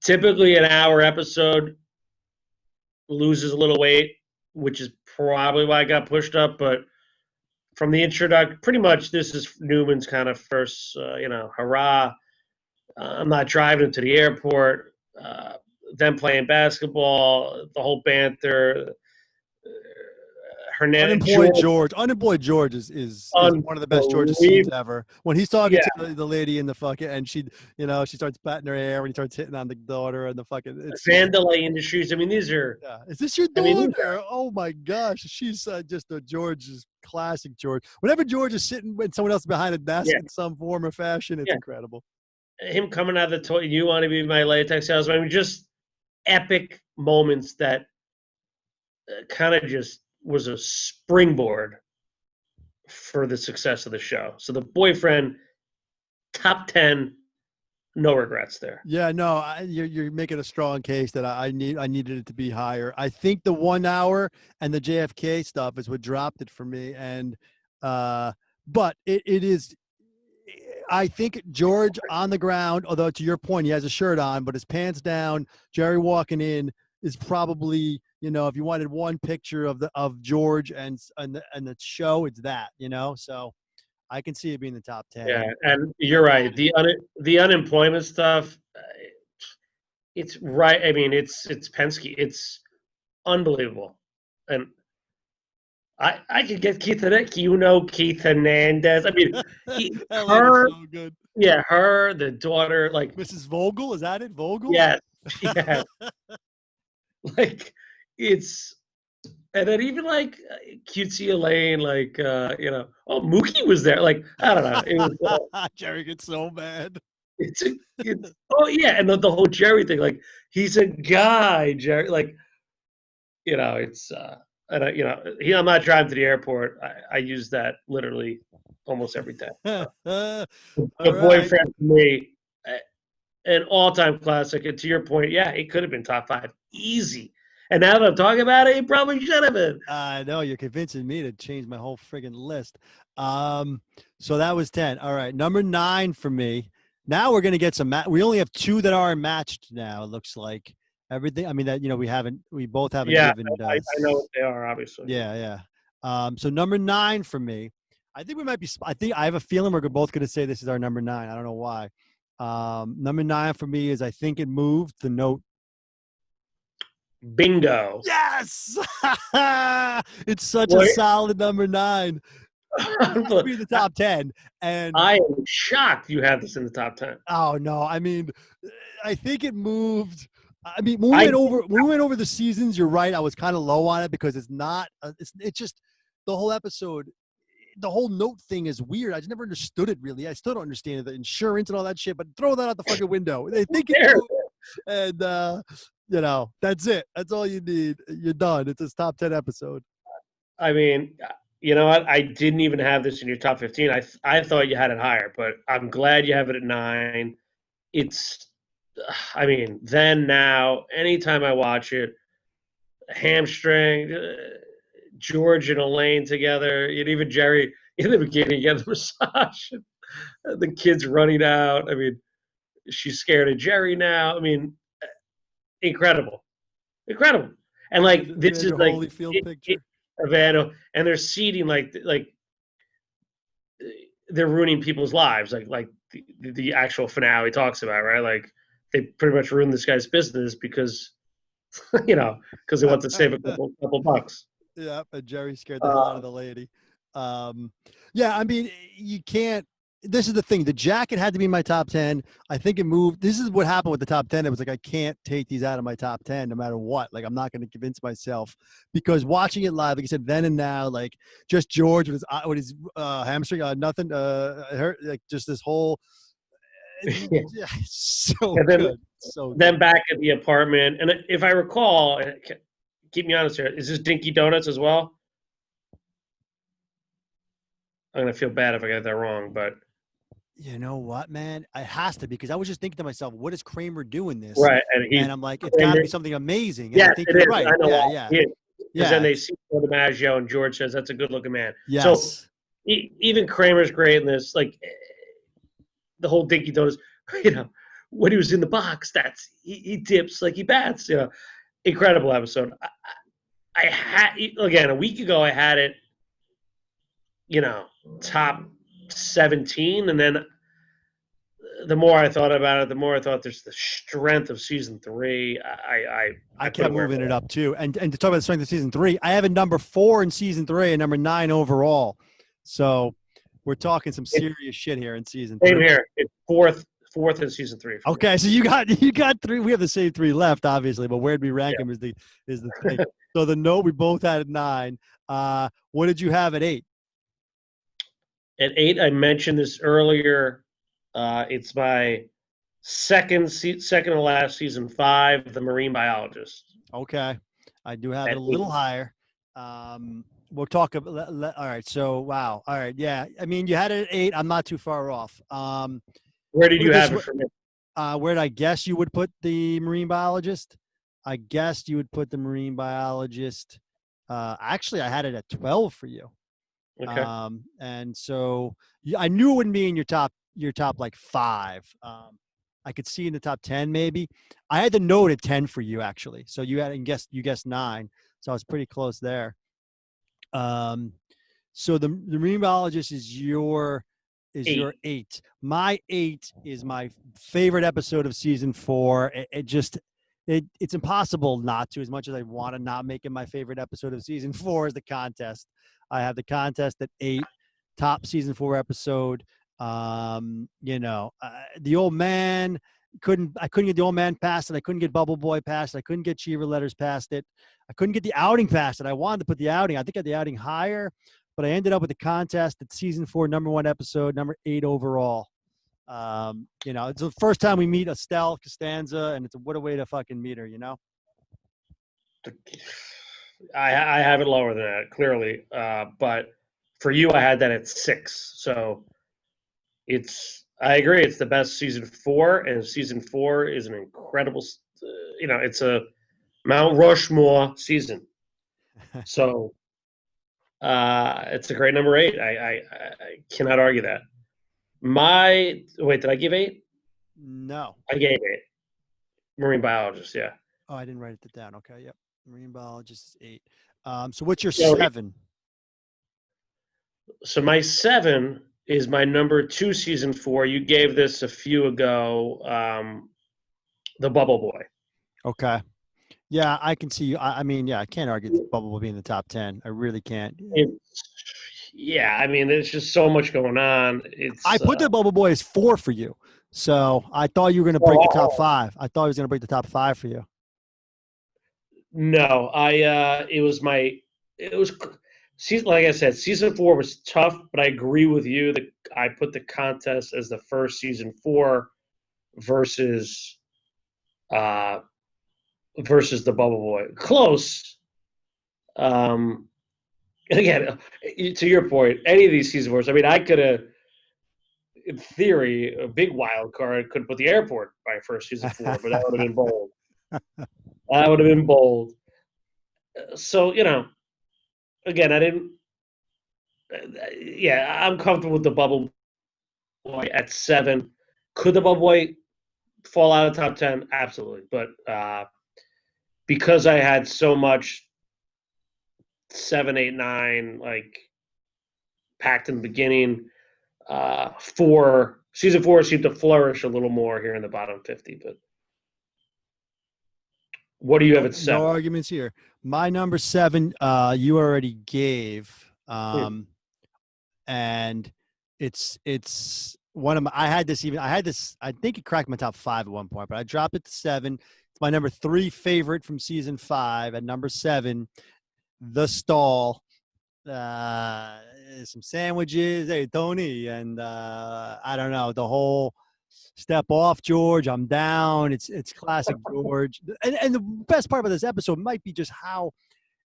Typically, an hour episode loses a little weight, which is probably why I got pushed up. But from the introduction, pretty much this is Newman's kind of first, hurrah. I'm not driving him to the airport. Them playing basketball, the whole banter. Unemployed George is one of the best George's scenes ever. When he's talking to the lady in the fucking, and she starts patting her hair, and he starts hitting on the daughter and the fucking. Vandalay Industries. These are. Yeah. Is this your daughter? Oh my gosh, she's just a George's classic George. Whenever George is sitting with someone else behind a desk in some form or fashion, it's incredible. him coming out of the toy. You want to be my latex salesman? I mean, just epic moments that kind of just was a springboard for the success of the show. So the boyfriend, top 10, no regrets there. Yeah, no, you're making a strong case that I needed it to be higher. I think the 1 hour and the JFK stuff is what dropped it for me. And but it is. I think George on the ground, although to your point, he has a shirt on, but his pants down. Jerry walking in is probably, if you wanted one picture of George and the show, it's that, So I can see it being the top 10. Yeah, and you're right. The unemployment stuff, it's right. I mean, it's Penske. It's unbelievable, and I could get Keith Hernandez. Keith Hernandez. I mean, That lady's her, so good. yeah, her, the daughter, like, Mrs. Vogel, is that it? Vogel? yes, yes, like it's, and then even like cutesy Elaine, like oh, Mookie was there. Like, I don't know, it was. Jerry gets so mad. It's oh yeah, and the whole Jerry thing, like he's a guy, Jerry, like it's and I'm not driving to the airport. I use that literally almost every day. All The right. boyfriend for me, an all-time classic. And to your point, yeah, it could have been top 5, easy. And now that I'm talking about it, it probably should have been. I know you're convincing me to change my whole friggin' list. So that was 10. All right, number 9 for me. Now we're gonna get some. We only have 2 that are matched now. It looks like everything. I mean that we both haven't Yeah, given. I know what they are, obviously. Yeah. So number 9 for me. I think we might be. I have a feeling we're both gonna say this is our number 9. I don't know why. Number 9 for me is I think it moved the note. Bingo. Yes, it's such a solid number 9. It'll be the top 10, and I am shocked you had this in the top 10. Oh no, I mean, I think it moved. I mean, when we went over the seasons, you're right. I was kind of low on it because it's not. It's just the whole episode. The whole note thing is weird. I just never understood it really. I still don't understand it, the insurance and all that shit. But throw that out the fucking window. They think it moved, and that's it. That's all you need. You're done. It's a top 10 episode. I mean, you know what? I didn't even have this in your top 15. I thought you had it higher, but I'm glad you have it at 9. It's, I mean, then now, anytime I watch it, hamstring, George and Elaine together, and even Jerry in the beginning, you get the massage, the kids running out. I mean, she's scared of Jerry now. I mean, incredible, incredible. And like this is like Holyfield picture. Havana, and they're seeding like they're ruining people's lives, like the actual finale talks about, right? Like they pretty much ruined this guy's business because because they want to save a couple bucks. Yeah, and Jerry scared the hell out of the lady. Yeah, I mean, you can't. This is the thing. The jacket had to be my top 10. I think it moved. This is what happened with the top 10. It was like I can't take these out of my top 10 no matter what. Like I'm not going to convince myself because watching it live, like you said, then and now, like just George with his hamstring, nothing hurt. Like just this whole. Yeah, so and then, good. So then back at the apartment, and if I recall, keep me honest here, is this Dinky Donuts as well? I'm gonna feel bad if I get that wrong, but you know what, man? It has to be because I was just thinking to myself, what is Kramer doing this? right, and I'm like, it's got to be something amazing. And yeah, I think you're right. I know Yeah. Because then they see DiMaggio and George says that's a good looking man. Yes. So even Kramer's great in this. Like the whole Dinky Donuts, when he was in the box, he dips like he bats. Incredible episode. I had again a week ago. I had it, top 17, and then the more I thought about it, the more I thought there's the strength of season 3. I kept moving it up too. And to talk about the strength of season 3, I have a number 4 in season 3 and number 9 overall. So we're talking some serious shit here in season 3. Same here. It's fourth in season 3. Okay, so you got 3. We have the same 3 left, obviously, but where'd we rank them is the thing. So the note we both had at 9. What did you have at 8? At 8, I mentioned this earlier. It's my second to last, season 5, The Marine Biologist. Okay. I do have it At a 8. little higher. We'll talk about, all right. So, wow. All right. Yeah. I mean, you had it at 8. I'm not too far off. Where did Put you it this have way, it for me? where did I guess you would put the marine biologist? I guessed you would put the marine biologist. Actually, I had it at 12 for you. Okay. And so I knew it wouldn't be in your top like 5. I could see in the top 10 maybe. I had the note at 10 for you actually. So you guessed 9. So I was pretty close there. Um, so the marine biologist is your 8. 8. My 8 is my favorite episode of season 4. It's impossible not to, as much as I want to not make it my favorite episode of season 4 is the contest. I have the contest at 8, top season 4 episode. The old man I couldn't get the old man past it. I couldn't get Bubble Boy past it. I couldn't get Cheever Letters past it. I couldn't get the outing past it. I wanted to put the outing. I think I had the outing higher, but I ended up with the contest at season 4, number 1 episode, number 8 overall. It's the first time we meet Estelle Costanza, and what a way to fucking meet her, I have it lower than that, clearly. But for you, I had that at 6. So I agree. It's the best season 4, and season 4 is an incredible, it's a Mount Rushmore season. So it's a great number 8. I cannot argue that. Wait, did I give 8? No. I gave 8. Marine biologist, yeah. Oh, I didn't write it down. Okay, yep. Marine biologist is 8. So what's your 7? So my 7 is my number 2 season 4. You gave this a few ago, The Bubble Boy. Okay. Yeah, I can see you. I mean, yeah, I can't argue the Bubble Boy being in the top 10. I really can't. There's just so much going on. I put the Bubble Boy as 4 for you. So I thought you were going to break the top 5. I thought he was going to break the top 5 for you. No, like I said, season 4 was tough, but I agree with you that I put the contest as the first season 4 versus the Bubble Boy. Close. Again, to your point, any of these season 4s, I mean, I could have, in theory, a big wild card could put the airport by first season 4, but that would have been bold. That would have been bold. So, again, I didn't. Yeah, I'm comfortable with the Bubble Boy at 7. Could the Bubble Boy fall out of top 10? Absolutely. But because I had so much 7, 8, 9, like packed in the beginning, season 4 seemed to flourish a little more here in the bottom 50. But what do you have at 7? No arguments here. My number 7, you already gave, and it's one of my. I had this. I think it cracked my top 5 at one point, but I dropped it to 7. It's my number 3 favorite from season 5. At number 7, The Stall. Some sandwiches, hey Tony, and I don't know, the whole step off George, I'm down. It's classic George. And the best part about this episode might be just how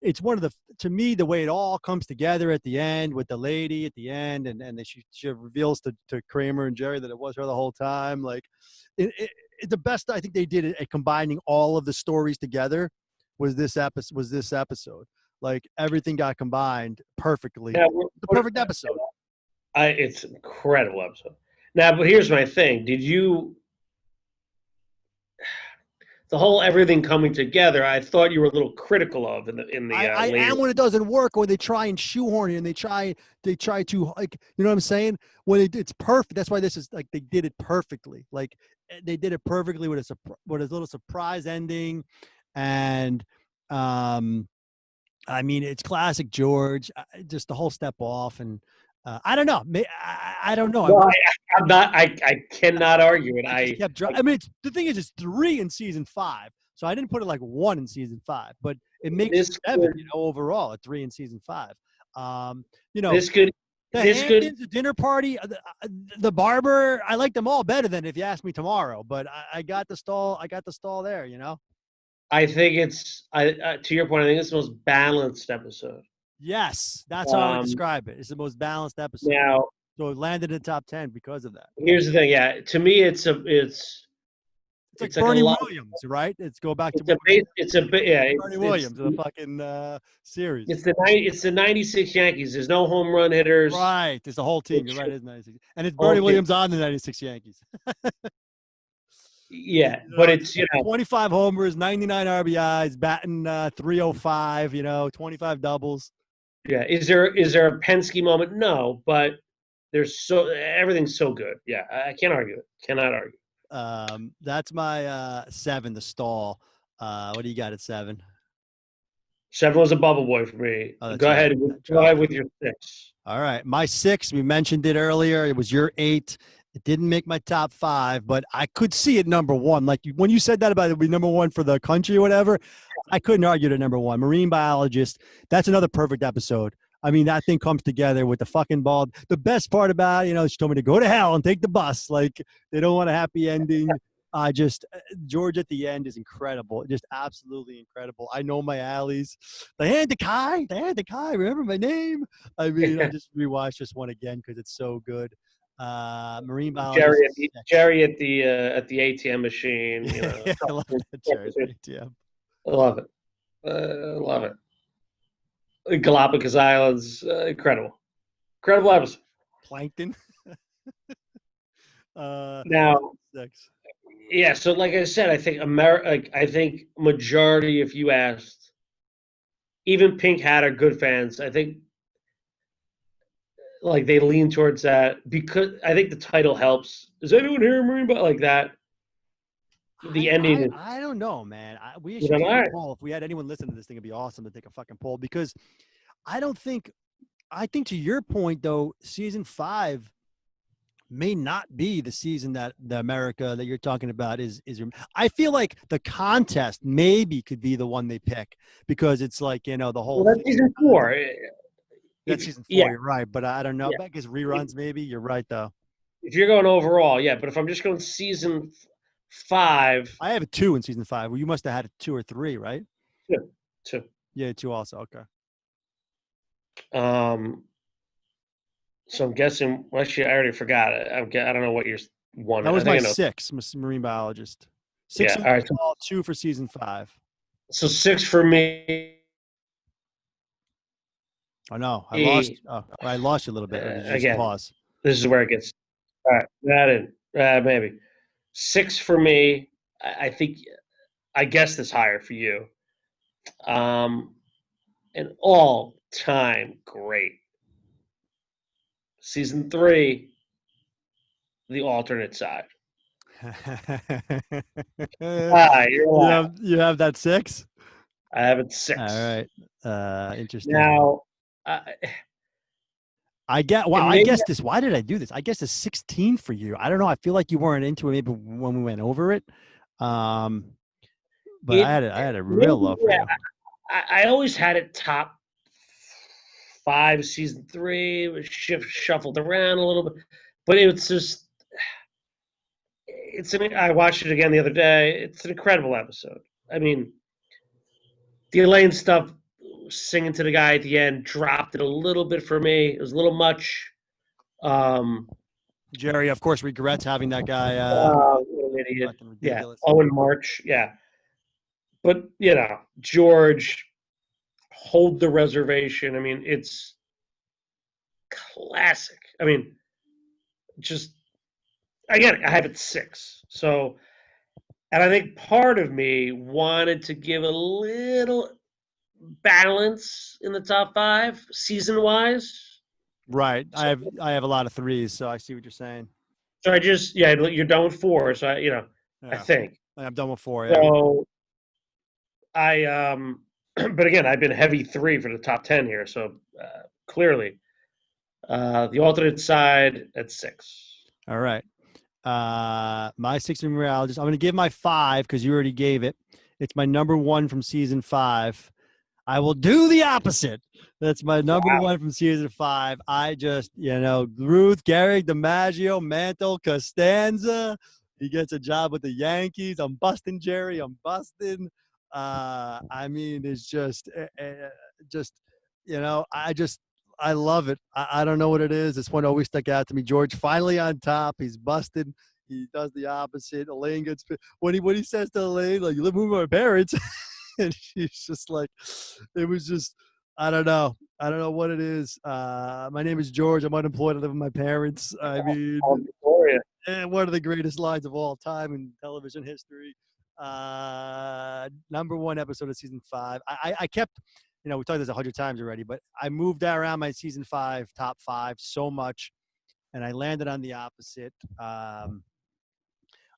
it's one of to me, the way it all comes together at the end with the lady at the end, and she reveals to Kramer and Jerry that it was her the whole time. Like the best I think they did at combining all of the stories together was this episode. Like everything got combined perfectly. Yeah, the perfect episode. It's an incredible episode. Now, but here's my thing. The whole everything coming together, I thought you were a little critical of in the I am when it doesn't work, or they try and shoehorn it, and they try to, like, you know what I'm saying? When it's perfect. That's why this is like they did it perfectly. Like they did it perfectly with a little surprise ending, and I mean, it's classic George. Just the whole step off, and I don't know. I don't know. No, I'm not. I cannot argue it. I mean, the thing is, it's 3 in season 5, so I didn't put it like 1 in season 5, but it makes it 7. Overall, at 3 in season 5. This could The It is good. Hamptons, the dinner party, the barber. I like them all better than if you ask me tomorrow. But I got the stall. I got the stall there. You know. I think it's to your point. I think it's the most balanced episode. Yes, that's how I would Um, describe it. It's the most balanced episode. Now, So it landed in the top 10 because of that. here's the thing. Yeah, to me, It's like like a Bernie lot. Williams, right? It's go back to It's a base. It's a bit. Yeah, Bernie Williams in the fucking series. it's the '96 Yankees. There's no home run hitters. Right. It's the whole team. You're right. It's 96. And it's Whole Bernie team. Williams on the 96 Yankees. Yeah, but it's 25 homers, 99 RBIs, batting 305, 25 doubles. yeah. Is there a Penske moment? No, but everything's so good. Yeah, I can't argue it. Cannot argue. That's my 7, the stall. What do you got at 7? 7 was a bubble boy for me. Oh, Go right. ahead. Go ahead with your 6. All right. My 6, we mentioned it earlier. It was your 8. It didn't make my top 5, but I could see it number 1. Like when you said that about it would be number 1 for the country or whatever, I couldn't argue to number 1. Marine biologist. That's another perfect episode. I mean, that thing comes together with the fucking ball. The best part about it, she told me to go to hell and take the bus. Like they don't want a happy ending. George at the end is incredible. Just absolutely incredible. I know my alleys. The hand to Kai. Remember my name? I mean, I just rewatched this one again because it's so good. Marine biologist. Jerry at the ATM machine. I love that Jerry at the ATM. I love it. Love it. Galapagos Islands, incredible episode. Plankton. Now, 6. yeah. So, like I said, I think I think majority, if you asked, even Pink Hat are good fans. I think like they lean towards that because I think the title helps. Is anyone here Marine? But like that, the ending. I don't know, man. We should take a poll. If we had anyone listen to this thing, it'd be awesome to take a fucking poll because I think to your point though, season 5 may not be the season that the America that you're talking about is. I feel like the contest maybe could be the one they pick because it's like the whole. Well, that's season 4. That's season 4. Yeah. You're right, but I don't know. Yeah. I guess reruns maybe. You're right though. If you're going overall, yeah. But if I'm just going season 5, I have a 2 in season 5. Well, you must have had a 2 or 3, right? 2. Yeah, 2 also. Okay. So I'm guessing. Well, actually, I already forgot it. I don't know what your 1. That was my 6, Marine biologist. 6 Yeah. All right. 2 for season 5. So 6 for me. Oh no, I lost you a little bit. Again, pause. This is where it gets. All right, that in maybe 6 for me. I think. I guess this higher for you. An all-time great. Season 3, the alternate side. You have that 6? I have it 6. All right. Interesting. Now, I guess this. Why did I do this? I guess it's 16 for you. I don't know. I feel like you weren't into it maybe when we went over it. But I had a real love for you. I always had it top 5, season 3. It was shuffled around a little bit, but it's just. I watched it again the other day. It's an incredible episode. I mean, the Elaine stuff, singing to the guy at the end, dropped it a little bit for me. It was a little much. Jerry, of course, regrets having that guy. What an idiot. Yeah. Owen March. Yeah. But, George, hold the reservation. I mean, it's classic. I mean, just, again, I have it 6. So, and I think part of me wanted to give a little balance in the top 5 season-wise. Right. I have a lot of 3s, so I see what you're saying. So you're done with 4. So I think I'm done with 4. Yeah. So but again, I've been heavy 3 for the top 10 here. So clearly, the alternate side at 6. All right. My 6 meteorologist. I'm going to give my 5 because you already gave it. It's my number 1 from season 5. I will do the opposite. That's my number one from season 5. I just, Ruth, Gehrig, DiMaggio, Mantle, Costanza. He gets a job with the Yankees. I'm busting Jerry. I'm busting. I mean, it's just, I love it. I don't know what it is. This one always stuck out to me. George finally on top. He's busted. He does the opposite. Elaine gets when he says to Elaine, like, you live with my parents. And she's just like, it was just, I don't know what it is. My name is George. I'm unemployed. I live with my parents. I mean, one of the greatest lines of all time in television history. Number one episode of season 5. I kept, we talked this 100 times already, but I moved around my season 5 top 5 so much, and I landed on the opposite.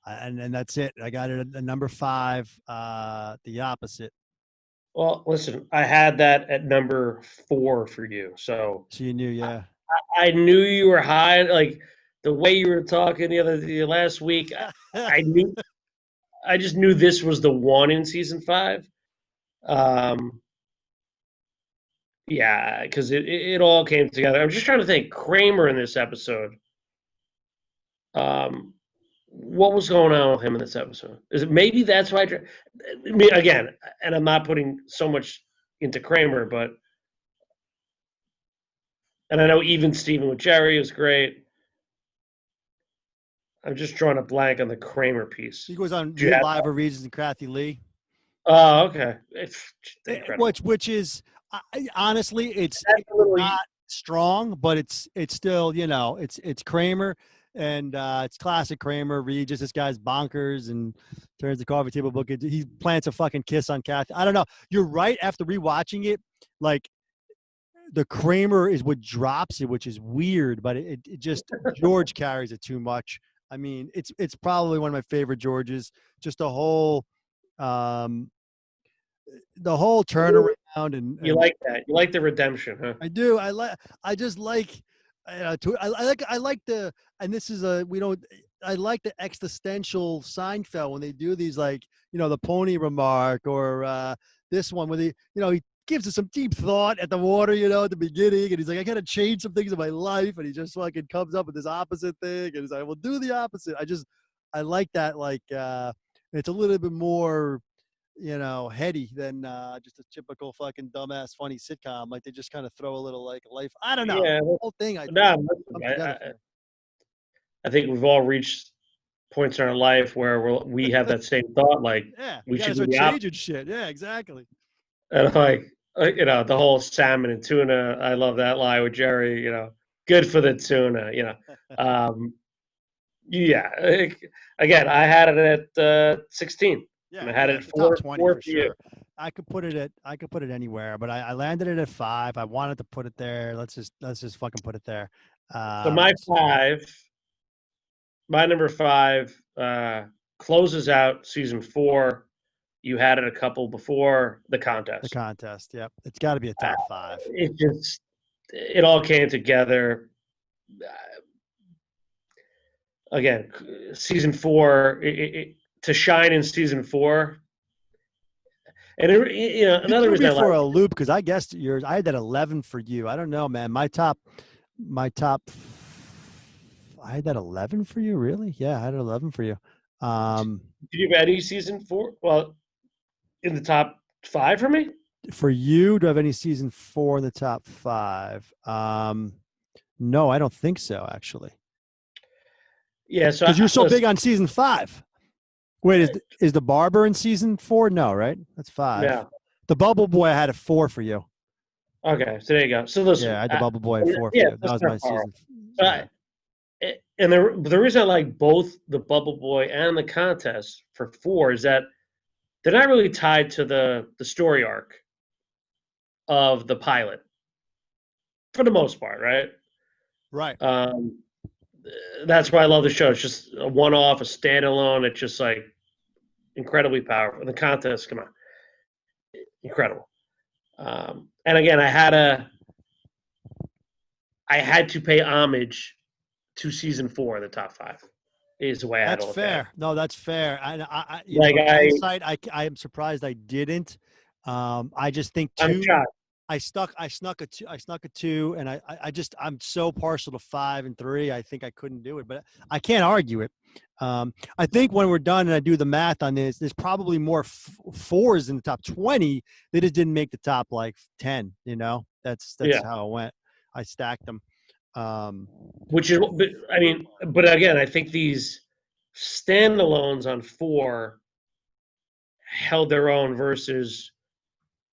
And that's it. I got it at number 5, the opposite. Well, listen, I had that at number 4 for you. So you knew, yeah. I knew you were high. Like the way you were talking the last week, I just knew this was the one in season 5. Yeah, because it all came together. I'm just trying to think. Kramer in this episode. What was going on with him in this episode? Is it maybe that's why? I mean, again, and I'm not putting so much into Kramer, and I know even Steven with Jerry is great. I'm just drawing a blank on the Kramer piece. He goes on Live Regions and Kathy Lee. Oh, okay. Which is honestly, it's not strong, but it's still, it's Kramer. And it's classic Kramer. Regis, this guy's bonkers and turns the coffee table book. He plants a fucking kiss on Kathy. I don't know. You're right. After rewatching it, like the Kramer is what drops it, which is weird. But it just George carries it too much. I mean, it's probably one of my favorite Georges. Just the whole turnaround and you like that. You like the redemption, huh? I do. I just like. I like the, and this is I like the existential Seinfeld when they do these, like, the pony remark or this one where he gives us some deep thought at the water, at the beginning, and he's like, I got to change some things in my life, and he just fucking comes up with this opposite thing, and he's like, we'll do the opposite. I like that, like, it's a little bit more, heady than just a typical fucking dumbass funny sitcom. Like they just kind of throw a little like life. I don't know. Yeah, the whole thing. I think we've all reached points in our life where we have that same thought. Like, yeah, we should start changing shit. Yeah, exactly. And like, the whole salmon and tuna. I love that lie with Jerry. Good for the tuna. Yeah. Again, I had it at 16. Yeah, and I had it at top 20 for sure. I could put it anywhere, but I landed it at 5. I wanted to put it there. Let's just fucking put it there. So my number 5 closes out season 4. You had it a couple before the contest. Yep. It's got to be a top 5. It all came together. Again, season 4. To shine in season 4, and another reason for a loop, because I guessed yours. I had that 11 for you. I don't know, man. My top. I had that 11 for you. Really? Yeah, I had 11 for you. Did you have any season 4? Well, in the top 5 for me. For you, do I have any season 4 in the top 5? No, I don't think so. Actually. Yeah, so because you're so big on season 5. Wait, is the barber in season 4? No, right? That's 5. Yeah. The Bubble Boy, I had a 4 for you. Okay, so there you go. So listen, I had the Bubble Boy at 4 for you. That was my season. And the reason I like both the Bubble Boy and the contest for 4 is that they're not really tied to the story arc of the pilot, for the most part, right? Right. That's why I love the show. It's just a one-off, a standalone. It's just like incredibly powerful. The contest, come on, incredible. And again, I had to pay homage to season 4 in the top 5. Is the way I had to look at it. No, that's fair. I I am surprised I didn't. I just think I'm two. shocked. I snuck a two, and I'm so partial to 5 and 3. I think I couldn't do it, but I can't argue it. I think when we're done and I do the math on this, there's probably more fours in the top 20. They just didn't make the top like 10. That's Yeah, how it went. I stacked them. Um, which is, but, I mean, but again, I think these standalones on four held their own versus,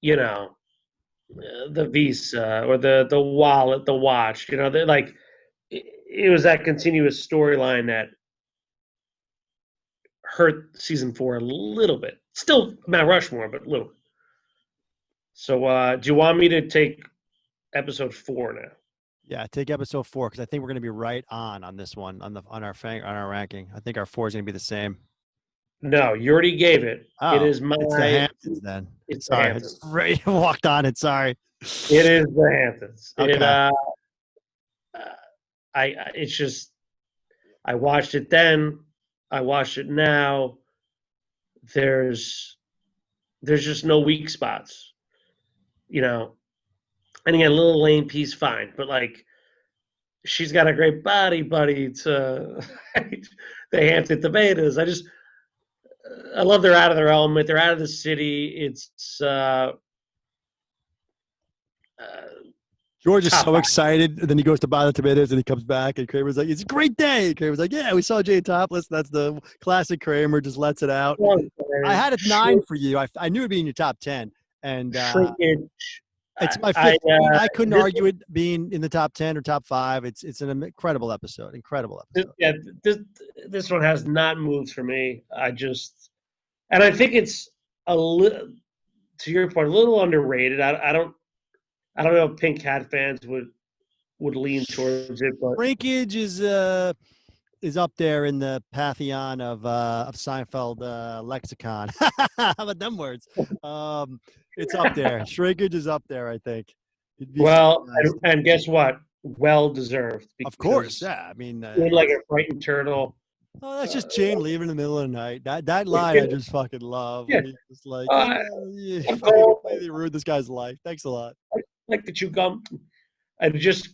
you know, the Visa or the wallet, the watch. They're like it was that continuous storyline that hurt season four a little bit. Still Mount Rushmore, but a little. So, do you want me to take episode four now? yeah, take episode 4 because I think we're going to be right on this one on our ranking. I think our 4 is going to be the same. No, you already gave it. It Oh, is it's the my. Hamptons then. It's the Sorry, I just Hamptons. walked on it. Sorry. It is the Hamptons. Okay. It's just I watched it then. I watched it now. There's there's just no weak spots, you know. And again, Little Lane piece fine, but like she's got a great body, buddy. To the Hampton tomatoes. I love they're out of their element. They're out of the city. It's George is top so five. excited, and then he goes to buy the tomatoes, and he comes back, and Kramer's like, "It's a great day." And Kramer's like, "Yeah, we saw Jay topless." That's the classic Kramer, just lets it out. I had it 9 for you. I knew it'd be in your top 10, and Shrinkage. it's my I 15. I couldn't this, argue it being in the top 10 or top 5. It's an incredible episode. Incredible this episode. yeah this this one has not moved for me. And I think it's a little, to your point, a little underrated. I don't know if Pink Cat fans would lean towards it, but Shrinkage is up there in the pantheon of Seinfeld lexicon. How about them words? It's up there. Shrinkage is up there. I think. You'd be well, surprised. and guess what? Well deserved Of course, because yeah. I mean, being like a frightened turtle. oh, that's Uh, just Jane leaving in the middle of the night. That line I just fucking love yeah, when he's just like, yeah, uh, you I'm fucking cold. completely ruined this guy's life. Thanks a lot. I like to chew gum. And just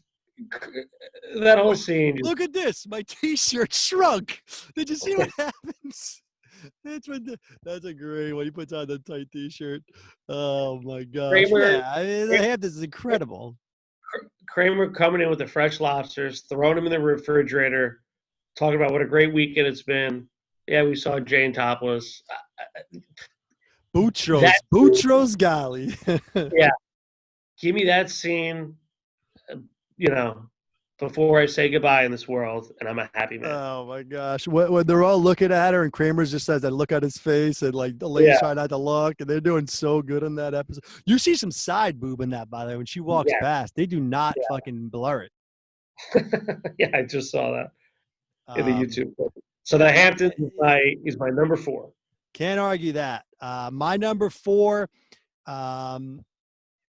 that whole Look, scene. look at this. My T-shirt shrunk. Did you see what happens? That's a great one. He puts on the tight T-shirt. Oh my gosh. Kramer, Yeah, I mean, the Hamptons is incredible. Kramer coming in with the fresh lobsters, throwing them in the refrigerator, talking about what a great weekend it's been. Yeah, we saw Jane topless. That Boutros Ghali. yeah, give me that scene. You know, before I say goodbye in this world, and I'm a happy man. Oh my gosh. When they're all looking at her and Kramer's just says that look on his face and like the lady's Yeah, trying not to look and they're doing so good in that episode. You see some side boob in that, by the way, when she walks yeah, past. They do not fucking blur it. yeah. I just saw that in the Um, YouTube. So the Hamptons is my number four. can't argue that. My number 4, um,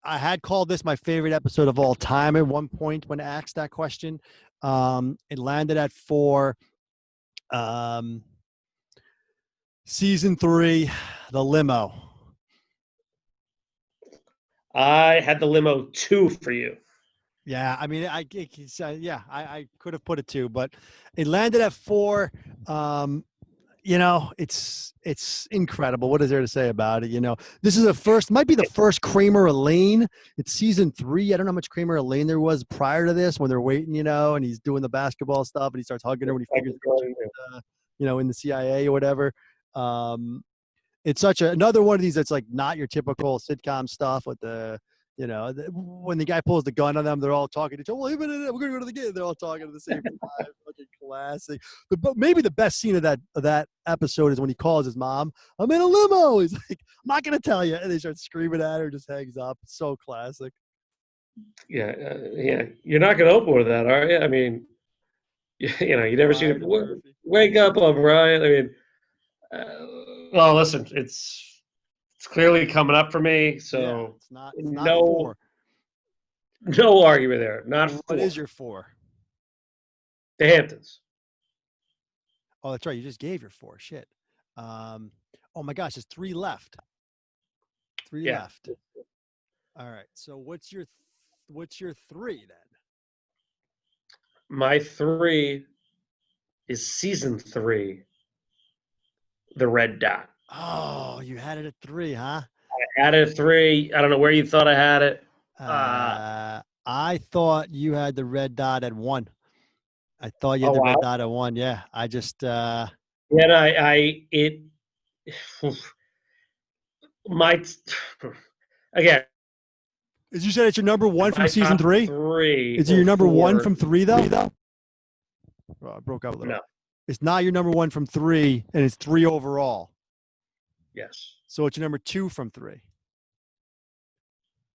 I had called this my favorite episode of all time at one point when asked that question. It landed at 4. Um, season 3, The Limo. I had the limo two for you. Yeah, I mean, I could have put it 2, but it landed at 4. It's incredible. What is there to say about it? This is might be the first Kramer Elaine. It's season 3. I don't know how much Kramer Elaine there was prior to this when they're waiting, and he's doing the basketball stuff and he starts hugging her when he figures out she's, in the CIA or whatever. It's another one of these that's like not your typical sitcom stuff with when the guy pulls the gun on them, they're all talking to each other. Well, we're gonna go to the game. They're all talking at the same time. Fucking classic. But maybe the best scene of that episode is when he calls his mom. I'm in a limo. He's like, I'm not gonna tell you, and they start screaming at her. Just hangs up. It's so classic. Yeah, yeah. You're not going to open with that, are you? I mean, you never seen Brian it. and Murphy. Wake up, O'Brien. I mean, well, listen, it's clearly coming up for me. Yeah, So it's not no 4. no argument there. Not What four. is your 4? The Hamptons. Oh, that's right. You just gave your 4. Shit. Oh my gosh, there's 3 left. Three Yeah. left. All right. So what's your three then? My 3 is season 3, The Red Dot. Oh, you had it at 3, huh? I had it at 3. I don't know where you thought I had it. I thought you had the red dot at 1. I thought you Oh had the red wow. dot at 1. Yeah. I just Yeah, it my again, Is you said it's your number 1 from my season top 3? 3 Is it or your number 1 4. from 3 though? Oh, I broke up a little. No. It's not your number 1 from 3, and it's 3 overall. Yes. So it's your number 2 from 3.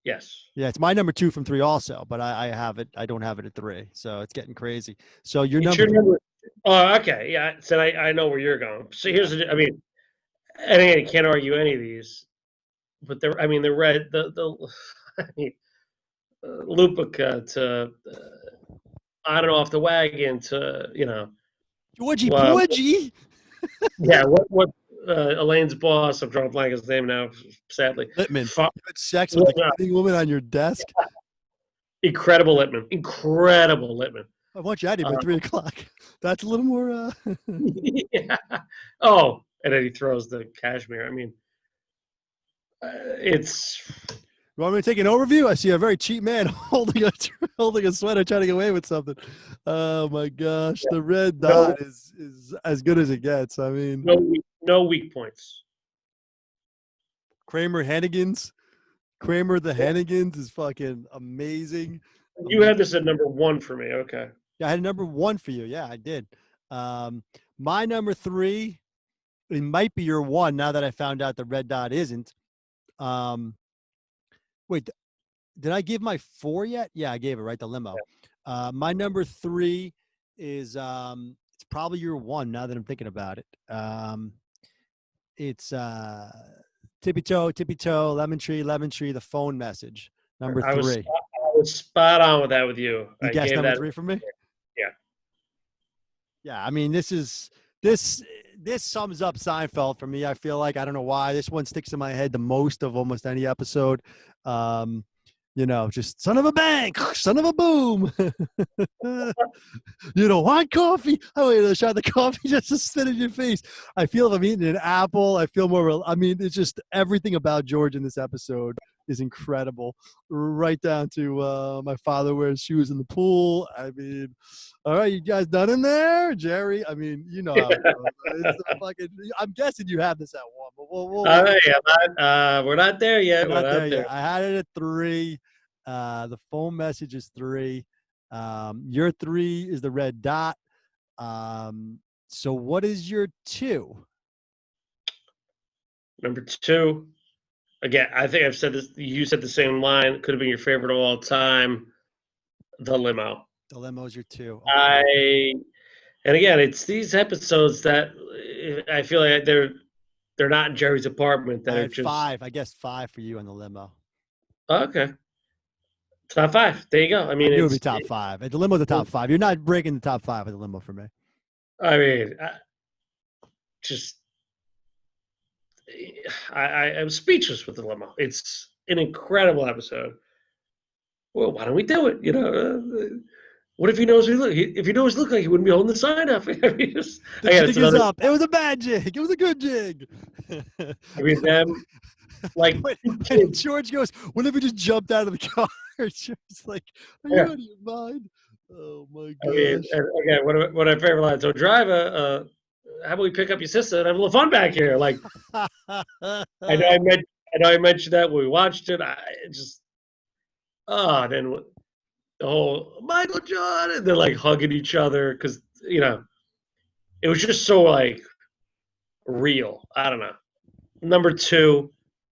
Yes. Yeah, it's my number 2 from 3 also, but I have it. I don't have it at 3, so it's getting crazy. So your It's number. your number. Oh, okay. Yeah. So I know where you're going. So here's the. I mean, and again, you can't argue any of these, but I mean, the red, I mean, Lupica to on and off the wagon to Georgie well, Porgy. yeah. What Elaine's boss? I'm drawing a blank his name now. Sadly, Littman. Fu- You had sex with the no, cleaning woman on your desk. incredible Littman. Incredible Littman. I want you out of here by 3 o'clock. That's a little more. Yeah. Oh, and then he throws the cashmere. I mean, it's. You want me to take an overview? I see a very cheap man holding a sweater, trying to get away with something. Oh my gosh, the red dot is as good as it gets. I mean, no weak points. Kramer the Hannigans is fucking amazing. You had this at number 1 for me. Okay. Yeah, I had number 1 for you. Yeah, I did. My number 3, it might be your 1 now that I found out the red dot isn't. Wait, did I give my 4 yet? Yeah, I gave it, right? The limo. My number 3 is it's probably your 1 now that I'm thinking about it. It's tippy toe, lemon tree, the phone message. Number 3. I was spot on with that with you. You I guessed gave number that 3 for me? Yeah. Yeah, I mean, this sums up Seinfeld for me. I feel like, I don't know why, this one sticks in my head the most of almost any episode. Just son of a bang, son of a boom. You don't want coffee? I want you to shot the coffee just to spit in your face. I feel if I'm eating an apple, I feel more. I mean, it's just everything about George in this episode is incredible. Right down to my father wears shoes in the pool. I mean, all right, you guys done in there, Jerry? I mean, you know how it goes. It's a fucking, I'm guessing you have this at 1, but we're not there yet. we're not there yet. I had it at 3. The phone message is 3. Your 3 is the red dot. So what is your 2? Number 2. Again, I think I've said this. You said the same line. Could have been your favorite of all time. The limo. The limo is your 2. Okay. And again, it's these episodes that I feel like they're not in Jerry's apartment. That I are had just 5. I guess 5 for you on the limo. Okay. Top 5. There you go. I mean, it would be top 5. The limo's the top 5. You're not breaking the top 5 with the limo for me. I mean, I'm speechless with the limo. It's an incredible episode. Well, why don't we do it? What if he knows we look? If he knows look like he wouldn't be holding the sign up. The jig is up. It was a bad jig. It was a good jig. I mean, them like when George goes, what if he just jumped out of the car? George's like, are you out of your mind? Oh my gosh. I mean, again, one of my favorite lines. So, driver, how about we pick up your sister and have a little fun back here? Like, I know I mentioned that when we watched it. Then the whole Michael John, and they're like hugging each other because it was just so like real. I don't know. Number 2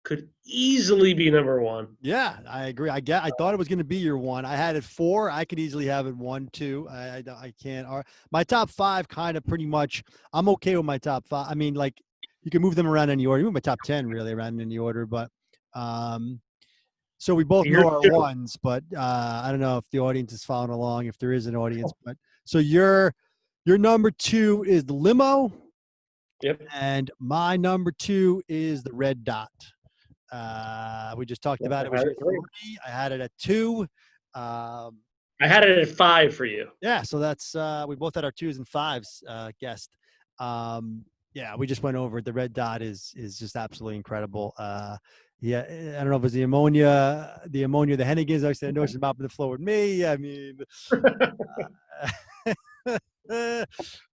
could easily be number 1. Yeah, I agree. I thought it was going to be your 1. I had it 4. I could easily have it 1, 2. I can't. My top 5 kind of pretty much. I'm okay with my top 5. I mean, like you can move them around in any order. You move my top 10 really around in any order, but so we both know our 1s. But I don't know if the audience is following along. If there is an audience, but so your number 2 is the limo. Yep. And my number 2 is the red dot. We just talked about it. I Was had your it 3. 3? I had it at 2. Um, I had it at 5 for you. yeah, so that's we both had our 2s and 5s guessed. Yeah, we just went over it. The red dot is just absolutely incredible. Yeah, I don't know if it was the ammonia, the Hennigans. I said, no, she's mopping the floor with me. I mean,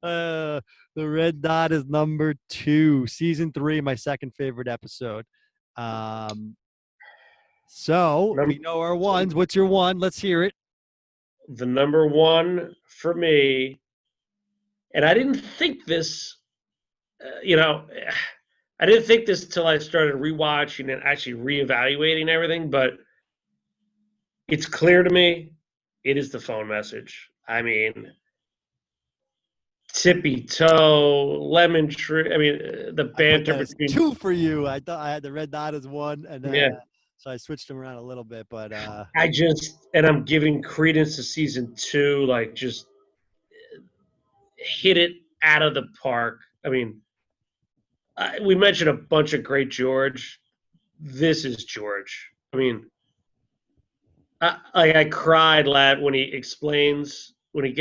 the red dot is number 2, season 3, my second favorite episode. So Number, we know our ones. What's your one? Let's hear it. the number 1 for me, and I didn't think this, I didn't think this till I started rewatching and actually reevaluating everything, but it's clear to me it is the phone message. I mean, tippy toe, lemon tree. I mean, the I put banter that as between 2 for you. I thought I had the red dot as 1, and yeah. so I switched them around a little bit. But I'm giving credence to season 2, like just hit it out of the park. I mean, we mentioned a bunch of great George. This is George. I mean, I cried when he explains when he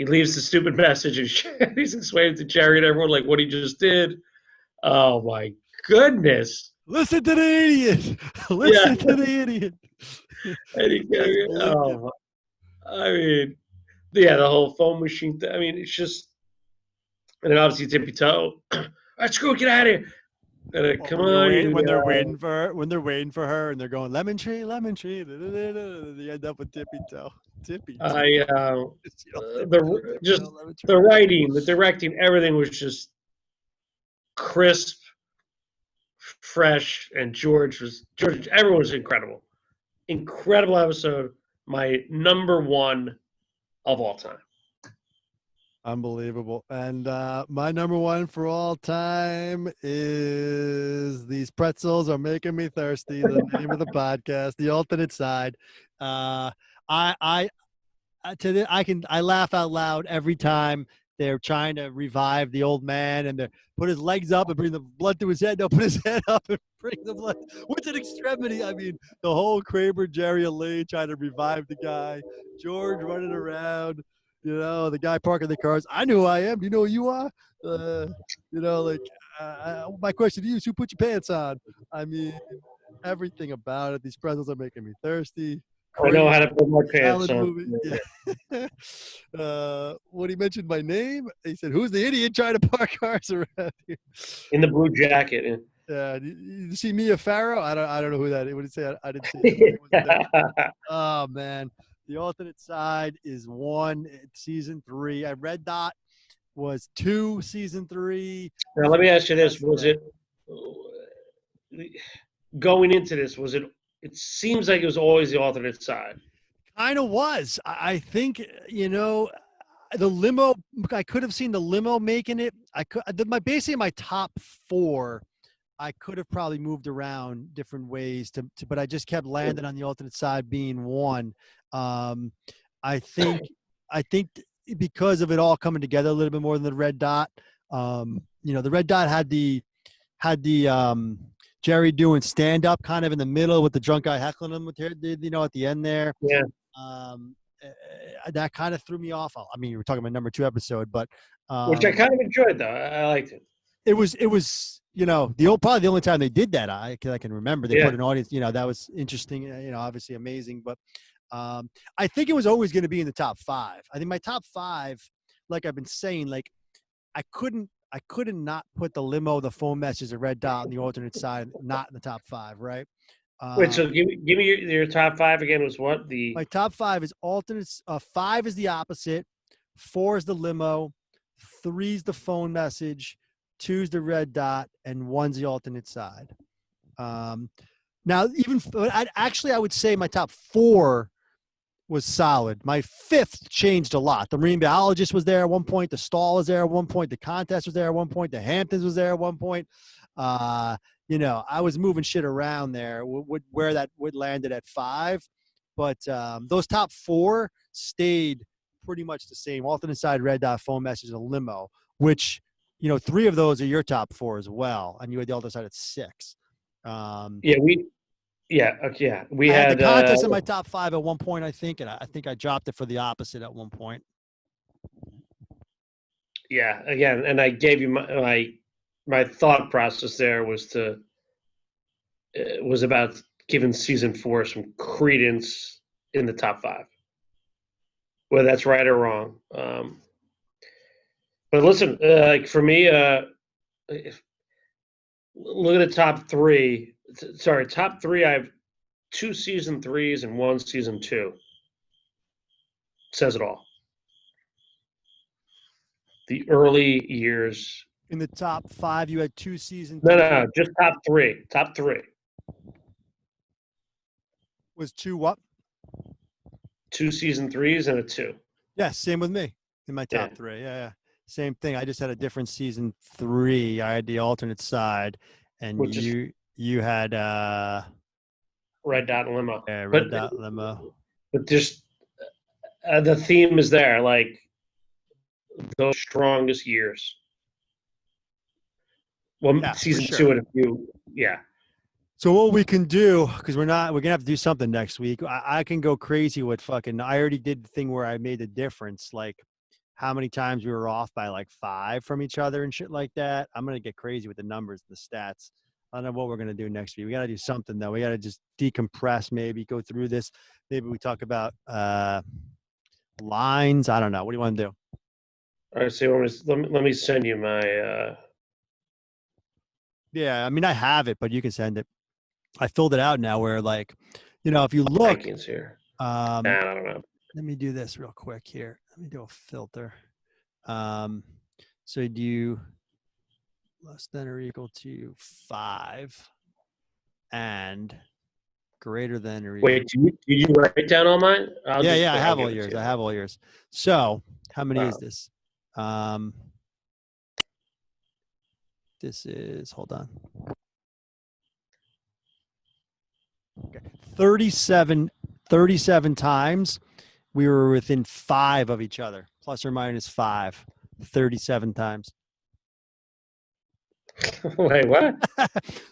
leaves the stupid message and he's explaining to Jerry and everyone like what he just did. Oh my goodness! listen to the idiot. Yeah, Listen to the idiot. and he, Just believe it. oh, I mean, yeah, the whole phone machine thing. I mean, it's just, and then obviously tippy toe. All right, screw it, get out of here. And Well, come on, when they're waiting for her, and they're going lemon tree, they end up with tippy toe, tippy toe. I It's, tippy toe, tippy just toe, lemon tree. the writing, the directing, everything was just crisp, fresh, and George. Everyone was incredible, incredible episode. My number 1 of all time. Unbelievable. And my number 1 for all time is These Pretzels Are Making Me Thirsty, the name of the podcast, The Alternate Side. I laugh out loud every time they're trying to revive the old man and they put his legs up and bring the blood to his head. They'll put his head up and bring the blood. What's an extremity? I mean, the whole Kramer, Jerry, and Lee trying to revive the guy. George running around. The guy parking the cars. I know who I am. Do you know who you are? My question to you is, who put your pants on? I mean, everything about it. These pretzels are making me thirsty. I know how to put my pants on. Movie. Yeah. When he mentioned my name, he said, "Who's the idiot trying to park cars around here?" In the blue jacket. Yeah. You see Mia Farrow? I don't know who that is. What did he say? I didn't see it. Oh man. The Alternate Side is 1, season 3. Red Dot was 2, season 3. Now let me ask you this: was it going into this? Was it? It seems like it was always the alternate side. Kind of was. I think the limo. I could have seen the limo making it. Basically my top 4. I could have probably moved around different ways but I just kept landing on the alternate side being 1. I think because of it all coming together a little bit more than the red dot. The red dot had the Jerry doing stand up kind of in the middle with the drunk guy heckling him at the end there. Yeah. That kind of threw me off. I mean, we're talking about number 2 episode, but which I kind of enjoyed though. I liked it. It was probably the only time they did that. I can remember they put an audience. That was interesting. Obviously amazing, but I think it was always going to be in the top 5. I think my top 5, like I've been saying, like I couldn't not put the limo, the phone message, the red dot on the alternate side, not in the top 5, right? Wait, so give me your top 5 again. Was what my top 5 is alternates. 5 is the opposite. 4 is the limo. 3 is the phone message. 2 is the red dot, and 1's the alternate side. Now, I would say my top 4 was solid. My 5th changed a lot. The marine biologist was there at one point. The stall was there at one point. The contest was there at one point. The Hamptons was there at one point. I was moving shit around there. Where that would landed at 5, but those top 4 stayed pretty much the same. Alternate side, red dot, phone message, and limo. Which 3 of those are your top 4 as well, and you had the alternate side at 6. Yeah, we I had the had contest in my top 5 at one point, I think, and I think I dropped it for the opposite at one point. yeah, again, and I gave you my thought process there was about giving season 4 some credence in the top 5, whether that's right or wrong. But listen, like for me, look at the top 3. Sorry, top 3. I have 2 season 3s and 1 season 2. Says it all. The early years. In the top 5, you had 2 season No, 3. no, just top 3. Top 3. Was 2 what? 2 season 3s and a 2. Yeah, same with me in my top 3. Yeah. Same thing. I just had a different season 3. I had the alternate side, and Which you had Red Dot Limo. Yeah, Red Dot Limo. But just the theme is there, like those strongest years. Well, Yeah, season sure. 2 and a few, yeah. So what we can do, because we're gonna have to do something next week. I can go crazy with fucking. I already did the thing where I made the difference, like how many times we were off by like 5 from each other and shit like that. I'm gonna get crazy with the numbers, the stats. I don't know what we're gonna do next week. We gotta do something though. We gotta just decompress, maybe go through this. Maybe we talk about lines. I don't know. What do you want to do? All right, so let me send you my. Yeah, I mean I have it, but you can send it. I filled it out now. Where like, if you look, rankings here. I don't know. Let me do this real quick here. Let me do a filter. So do less than or equal to 5 and greater than or equal. Wait, did you write down all mine? I have all yours. I have all yours. So how many is this? This is, hold on. Okay. 37 times we were within 5 of each other, plus or minus 5, 37 times. Wait, what?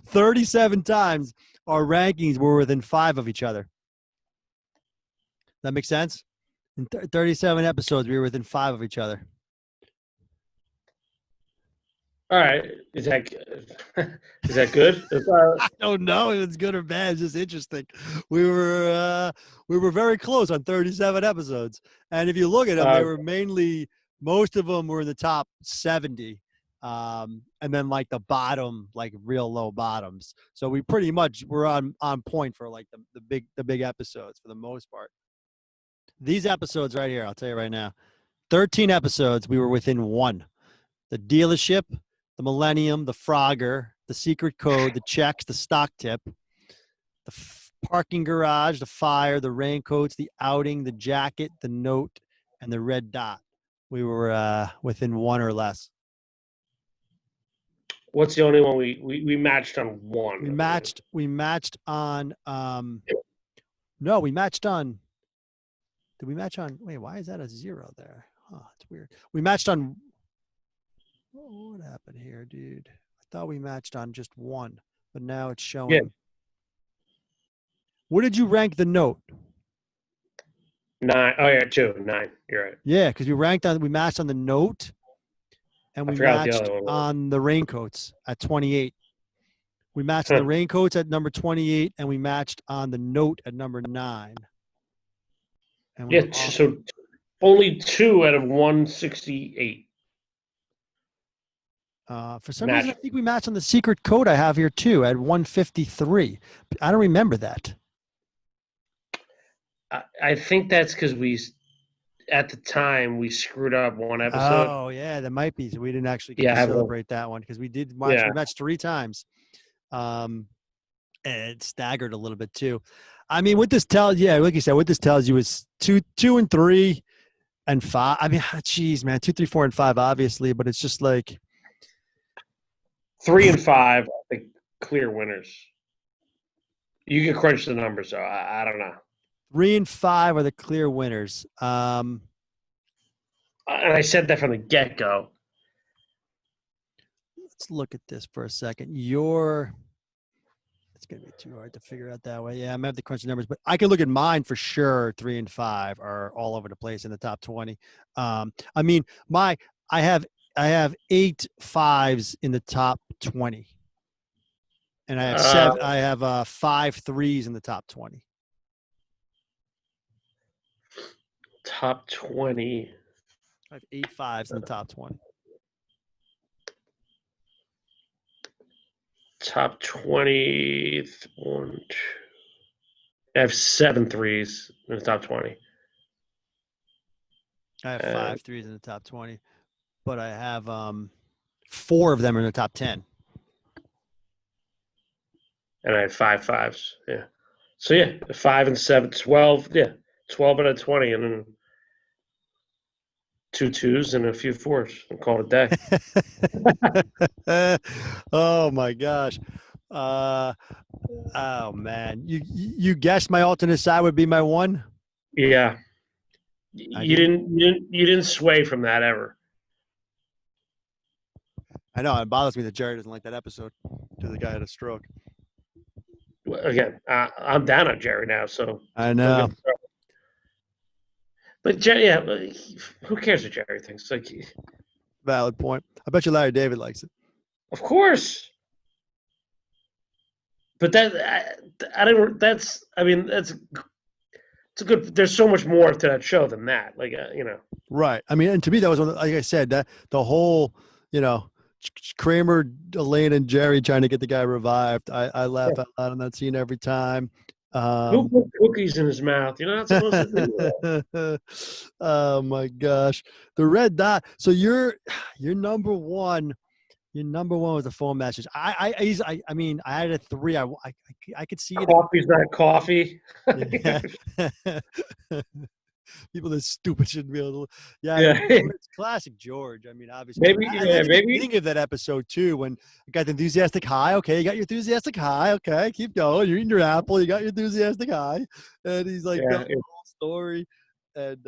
37 times our rankings were within 5 of each other. That makes sense? In 37 episodes, we were within 5 of each other. All right. Is that good? I don't know if it's good or bad. It's just interesting. We were very close on 37 episodes. And if you look at them, they were mainly, most of them were in the top 70. And then like the bottom, like real low bottoms. So we pretty much were on point for like the big episodes for the most part. These episodes right here, I'll tell you right now, 13 episodes, we were within 1. The dealership, the Millennium, the Frogger, the secret code, the checks, the stock tip, the parking garage, the fire, the raincoats, the outing, the jacket, the note, and the red dot. We were within 1 or less. What's the only one we matched on 1? We matched on no, we matched on. Did we match on? Wait, why is that a 0 there? Oh, it's weird. We matched on. What happened here, dude? I thought we matched on just 1, but now it's showing. Yeah. What did you rank the note? 9. Oh yeah, 2. 9. You're right. Yeah, because we matched on the note, and we matched on the raincoats at 28. We matched on the raincoats at number 28, and we matched on the note at number 9. And so only 2 out of 168. For some reason, I think we matched on the secret code I have here too at 153. I don't remember that. I think that's because at the time we screwed up one episode. Oh yeah, that might be. So we didn't actually get to celebrate that one because we did watch. We matched 3 times. And it staggered a little bit too. I mean, what this tells, like you said, what this tells you is 2 and 3 and 5. I mean, geez, man, 2, 3, 4, and 5, obviously, but it's just like 3 and 5, I think, clear winners. You can crunch the numbers, so I don't know. 3 and 5 are the clear winners. And I said that from the get-go. Let's look at this for a second. It's gonna be too hard to figure out that way. Yeah, I'm gonna have to crunch the numbers, but I can look at mine for sure. 3 and 5 are all over the place in the top 20. I mean, my I have I have 8 5s in the top 20, and I have Uh, seven. I have 5 3s in the top 20. top 20. I have 8 5s in the top 20. Top 20. One, two. I have 7 3s in the top 20. I have Uh, 5 3s in the top 20, but I have 4 of them in the top 10. and I had 5 5s. Yeah. So yeah, 5 and 7, 12. Yeah, 12 out of 20, and then 2 2s and a few 4s, and call it a day. Oh my gosh. Uh, oh man, you guessed my alternate side would be my one. Yeah. I You didn't. didn't sway from that ever. I know it bothers me that Jerry doesn't like that episode because the guy had a stroke. Again, I'm down on Jerry now, so I don't get know. me started. But Jerry, yeah, who cares what Jerry thinks? Like, Valid point. I bet you Larry David likes it. of course. But I don't. That's. I mean, that's. It's a good. There's so much more to that show than that. Like, Right. I mean, and to me, that was like I said, that the whole, Kramer, Elaine, and Jerry trying to get the guy revived. I laugh out loud on that scene every time. Who put cookies in his mouth? You're not supposed to do that. Oh my gosh, the red dot. So you're number one. Your number one was the phone message. I mean, I had a 3. I could see it. Coffee's not coffee. Yeah. People that stupid shouldn't be able to. Yeah, Yeah. it's classic George. I mean, obviously. Maybe. I Yeah. like the Maybe. beginning of that episode too, when you got the enthusiastic high. Okay, you got your enthusiastic high. Okay, keep going. You're eating your apple. You got your enthusiastic high, and he's like Yeah. telling the whole story, and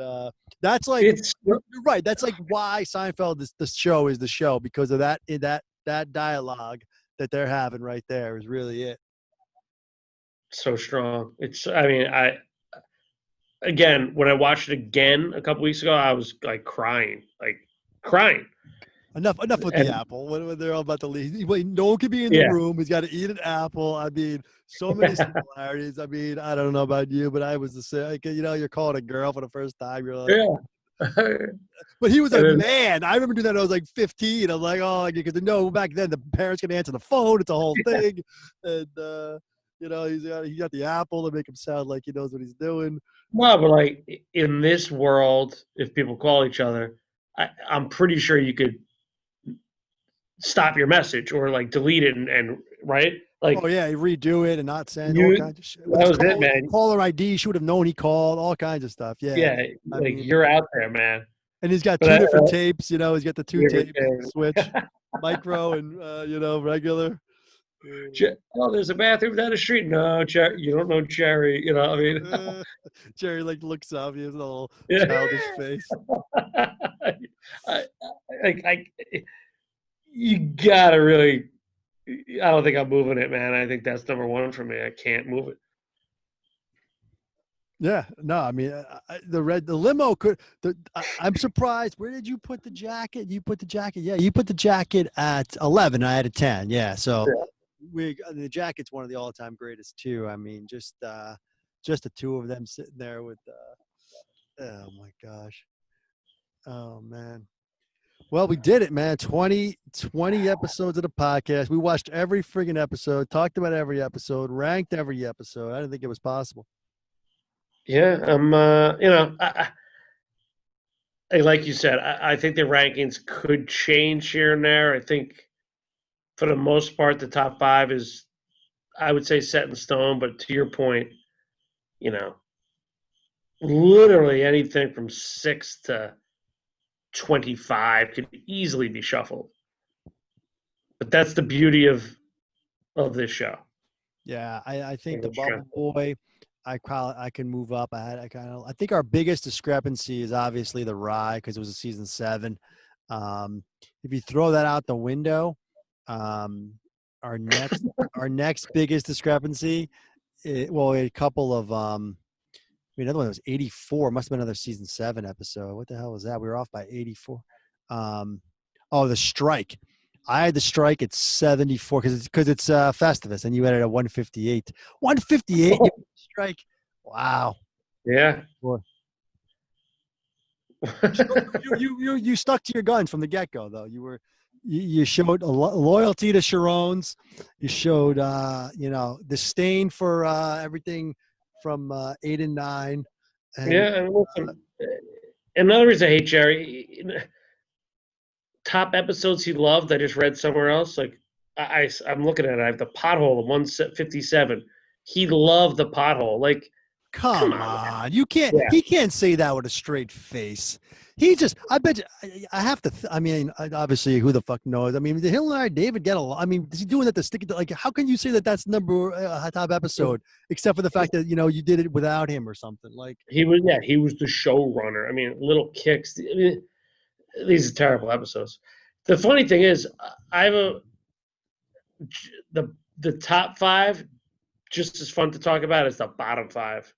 that's like It's. you're right. That's like why Seinfeld is the show is the show because of that dialogue that they're having right there is really it. So strong. It's. I mean, again, when I watched it again a couple weeks ago, I was like crying. Enough with And the apple. When they're all about to leave, wait, no one can be in the yeah, room. He's got to eat an apple. I mean, so many similarities. I mean, I don't know about you, but I was the same. Like, you're calling a girl for the first time. You're like, yeah. but he was a And then, man. I remember doing that when I was like 15. I'm like, oh, because back then the parents can answer the phone. It's a whole thing, and he got the apple to make him sound like he knows what he's doing. no, but like in this world, if people call each other, I'm pretty sure you could stop your message or like delete it and right? Like Oh yeah, redo it and not send all you, kinds of shit. With that his was it, man. caller ID, she would have known he called. All kinds of stuff. Yeah, Yeah, I like mean, you're out there, man. and he's got But 2 different tapes. He's got the 2 different tape thing. switch, micro and regular. Oh, there's a bathroom down the street. No, Jerry, you don't know Jerry. I mean, Jerry looks up. He has a little yeah. childish face. I, I, you gotta really. I don't think I'm moving it, man. I think that's number one for me. I can't move it. Yeah, no, I mean the limo could. I'm surprised. Where did you put the jacket? You put the jacket. Yeah, you put the jacket at 11. I had a 10. Yeah, so the jacket's one of the all-time greatest too. I mean, just the 2 of them sitting there with. Oh my gosh. Oh man. Well, we did it, man. 20 episodes of the podcast. We watched every friggin' episode, talked about every episode, ranked every episode. I didn't think it was possible. Yeah, like you said, I think the rankings could change here and there. I think for the most part, the top 5 is, I would say, set in stone. But to your point, literally anything from 6 to 25 could easily be shuffled. But that's the beauty of this show. Yeah, I think the Bubble Boy, I can move up. I think our biggest discrepancy is obviously the Rye because it was a season 7. If you throw that out the window, our next our next biggest discrepancy. A couple of another one that was 84. Must have been another season 7 episode. What the hell was that? We were off by 84. The strike. I had the strike at 74 because it's Festivus, and you had it at 158. 158 strike. Wow. Yeah. Boy. You stuck to your guns from the get go, though. You showed loyalty to Sharon's. You showed disdain for everything from 8 and 9. And, yeah, and listen, another reason I hate Jerry. Top episodes he loved. I just read somewhere else. Like I'm looking at it. I have the pothole at 157. He loved the pothole. Like, come on, you can't. Yeah. He can't say that with a straight face. He just. I bet you. I have to. Obviously, who the fuck knows? I mean, the Hill and I, David get along. I mean, is he doing that to stick it? Like, how can you say that that's number top episode, except for the fact that you did it without him or something? Like he was. Yeah, he was the showrunner. I mean, little kicks. I mean, these are terrible episodes. The funny thing is, I have the top 5 just as fun to talk about as the bottom 5.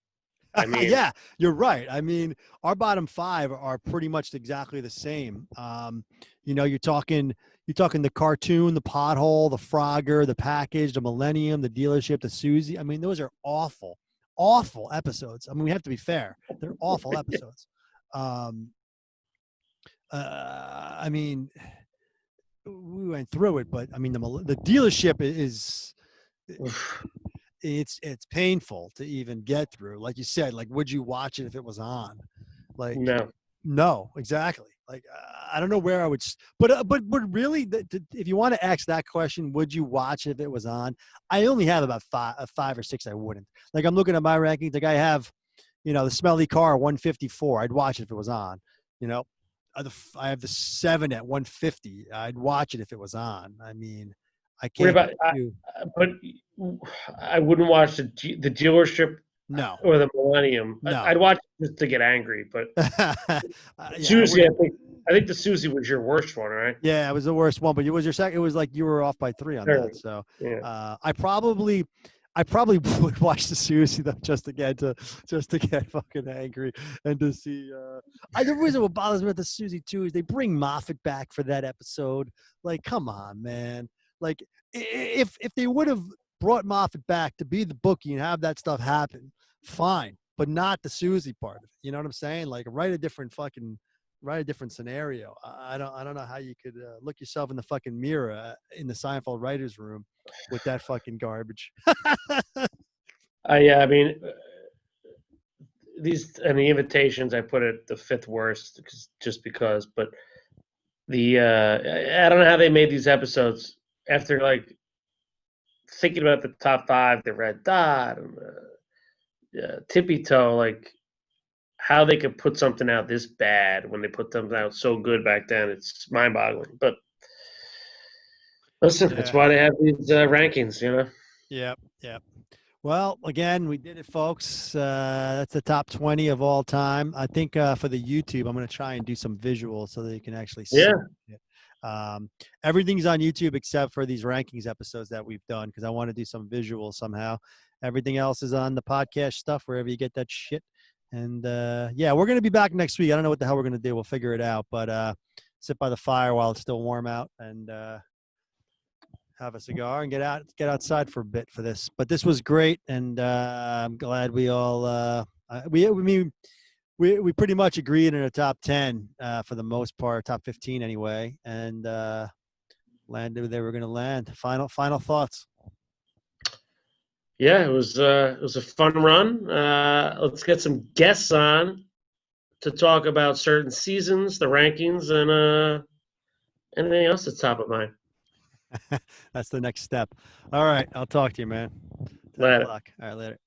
I mean, yeah, you're right. I mean, our bottom 5 are pretty much exactly the same. You're talking the cartoon, the pothole, the Frogger, the package, the Millennium, the dealership, the Susie. I mean, those are awful episodes. I mean, we have to be fair. They're awful episodes. I mean, we went through it, but I mean, the dealership is it's painful to even get through. Like you said, like, would you watch it if it was on? Like, no, exactly. Like, I don't know where I would, but really, if you want to ask that question, would you watch it if it was on? I only have about 5 or 6 I wouldn't. Like, I'm looking at my rankings. Like, I have, the Smelly Car 154. I'd watch it if it was on. I have the 7 at 150. I'd watch it if it was on. I mean, I can't. But I wouldn't watch the dealership. No. Or the Millennium. No. I'd watch it just to get angry. But Susie, I think the Susie was your worst one, right? Yeah, it was the worst one. But it was your second. It was like you were off by 3 on that. So yeah. I probably would watch the Susie though, just to get fucking angry and to see. The reason what bothers me with the Susie too is they bring Moffat back for that episode. Like, come on, man. Like, if they would have brought Moffat back to be the bookie and have that stuff happen, fine, but not the Susie part of it. You know what I'm saying? Like, write a different scenario. I don't know how you could look yourself in the fucking mirror in the Seinfeld writers' room with that fucking garbage. I mean, these and the invitations, I put it the 5th worst just because. But I don't know how they made these episodes after like thinking about the top 5, the Red Dot and Tippy Toe, like how they could put something out this bad when they put them out so good back then. It's mind-boggling. But listen, that's why they have these rankings, Yep. Well, again, we did it, folks. That's the top 20 of all time. I think for the YouTube, I'm going to try and do some visuals so that you can actually see it. Everything's on YouTube except for these rankings episodes that we've done because I want to do some visuals somehow. Everything else is on the podcast stuff, wherever you get that shit. And we're going to be back next week. I don't know what the hell we're going to do. We'll figure it out. But sit by the fire while it's still warm out and have a cigar and get outside for a bit for this. But this was great, and I'm glad we all we pretty much agreed in a top 10 for the most part, top 15 anyway, and landed where they were going to land. Final thoughts. Yeah, it was a fun run. Let's get some guests on to talk about certain seasons, the rankings, and anything else that's top of mind. That's the next step. All right, I'll talk to you, man. 10 Later. o'clock. All right, later.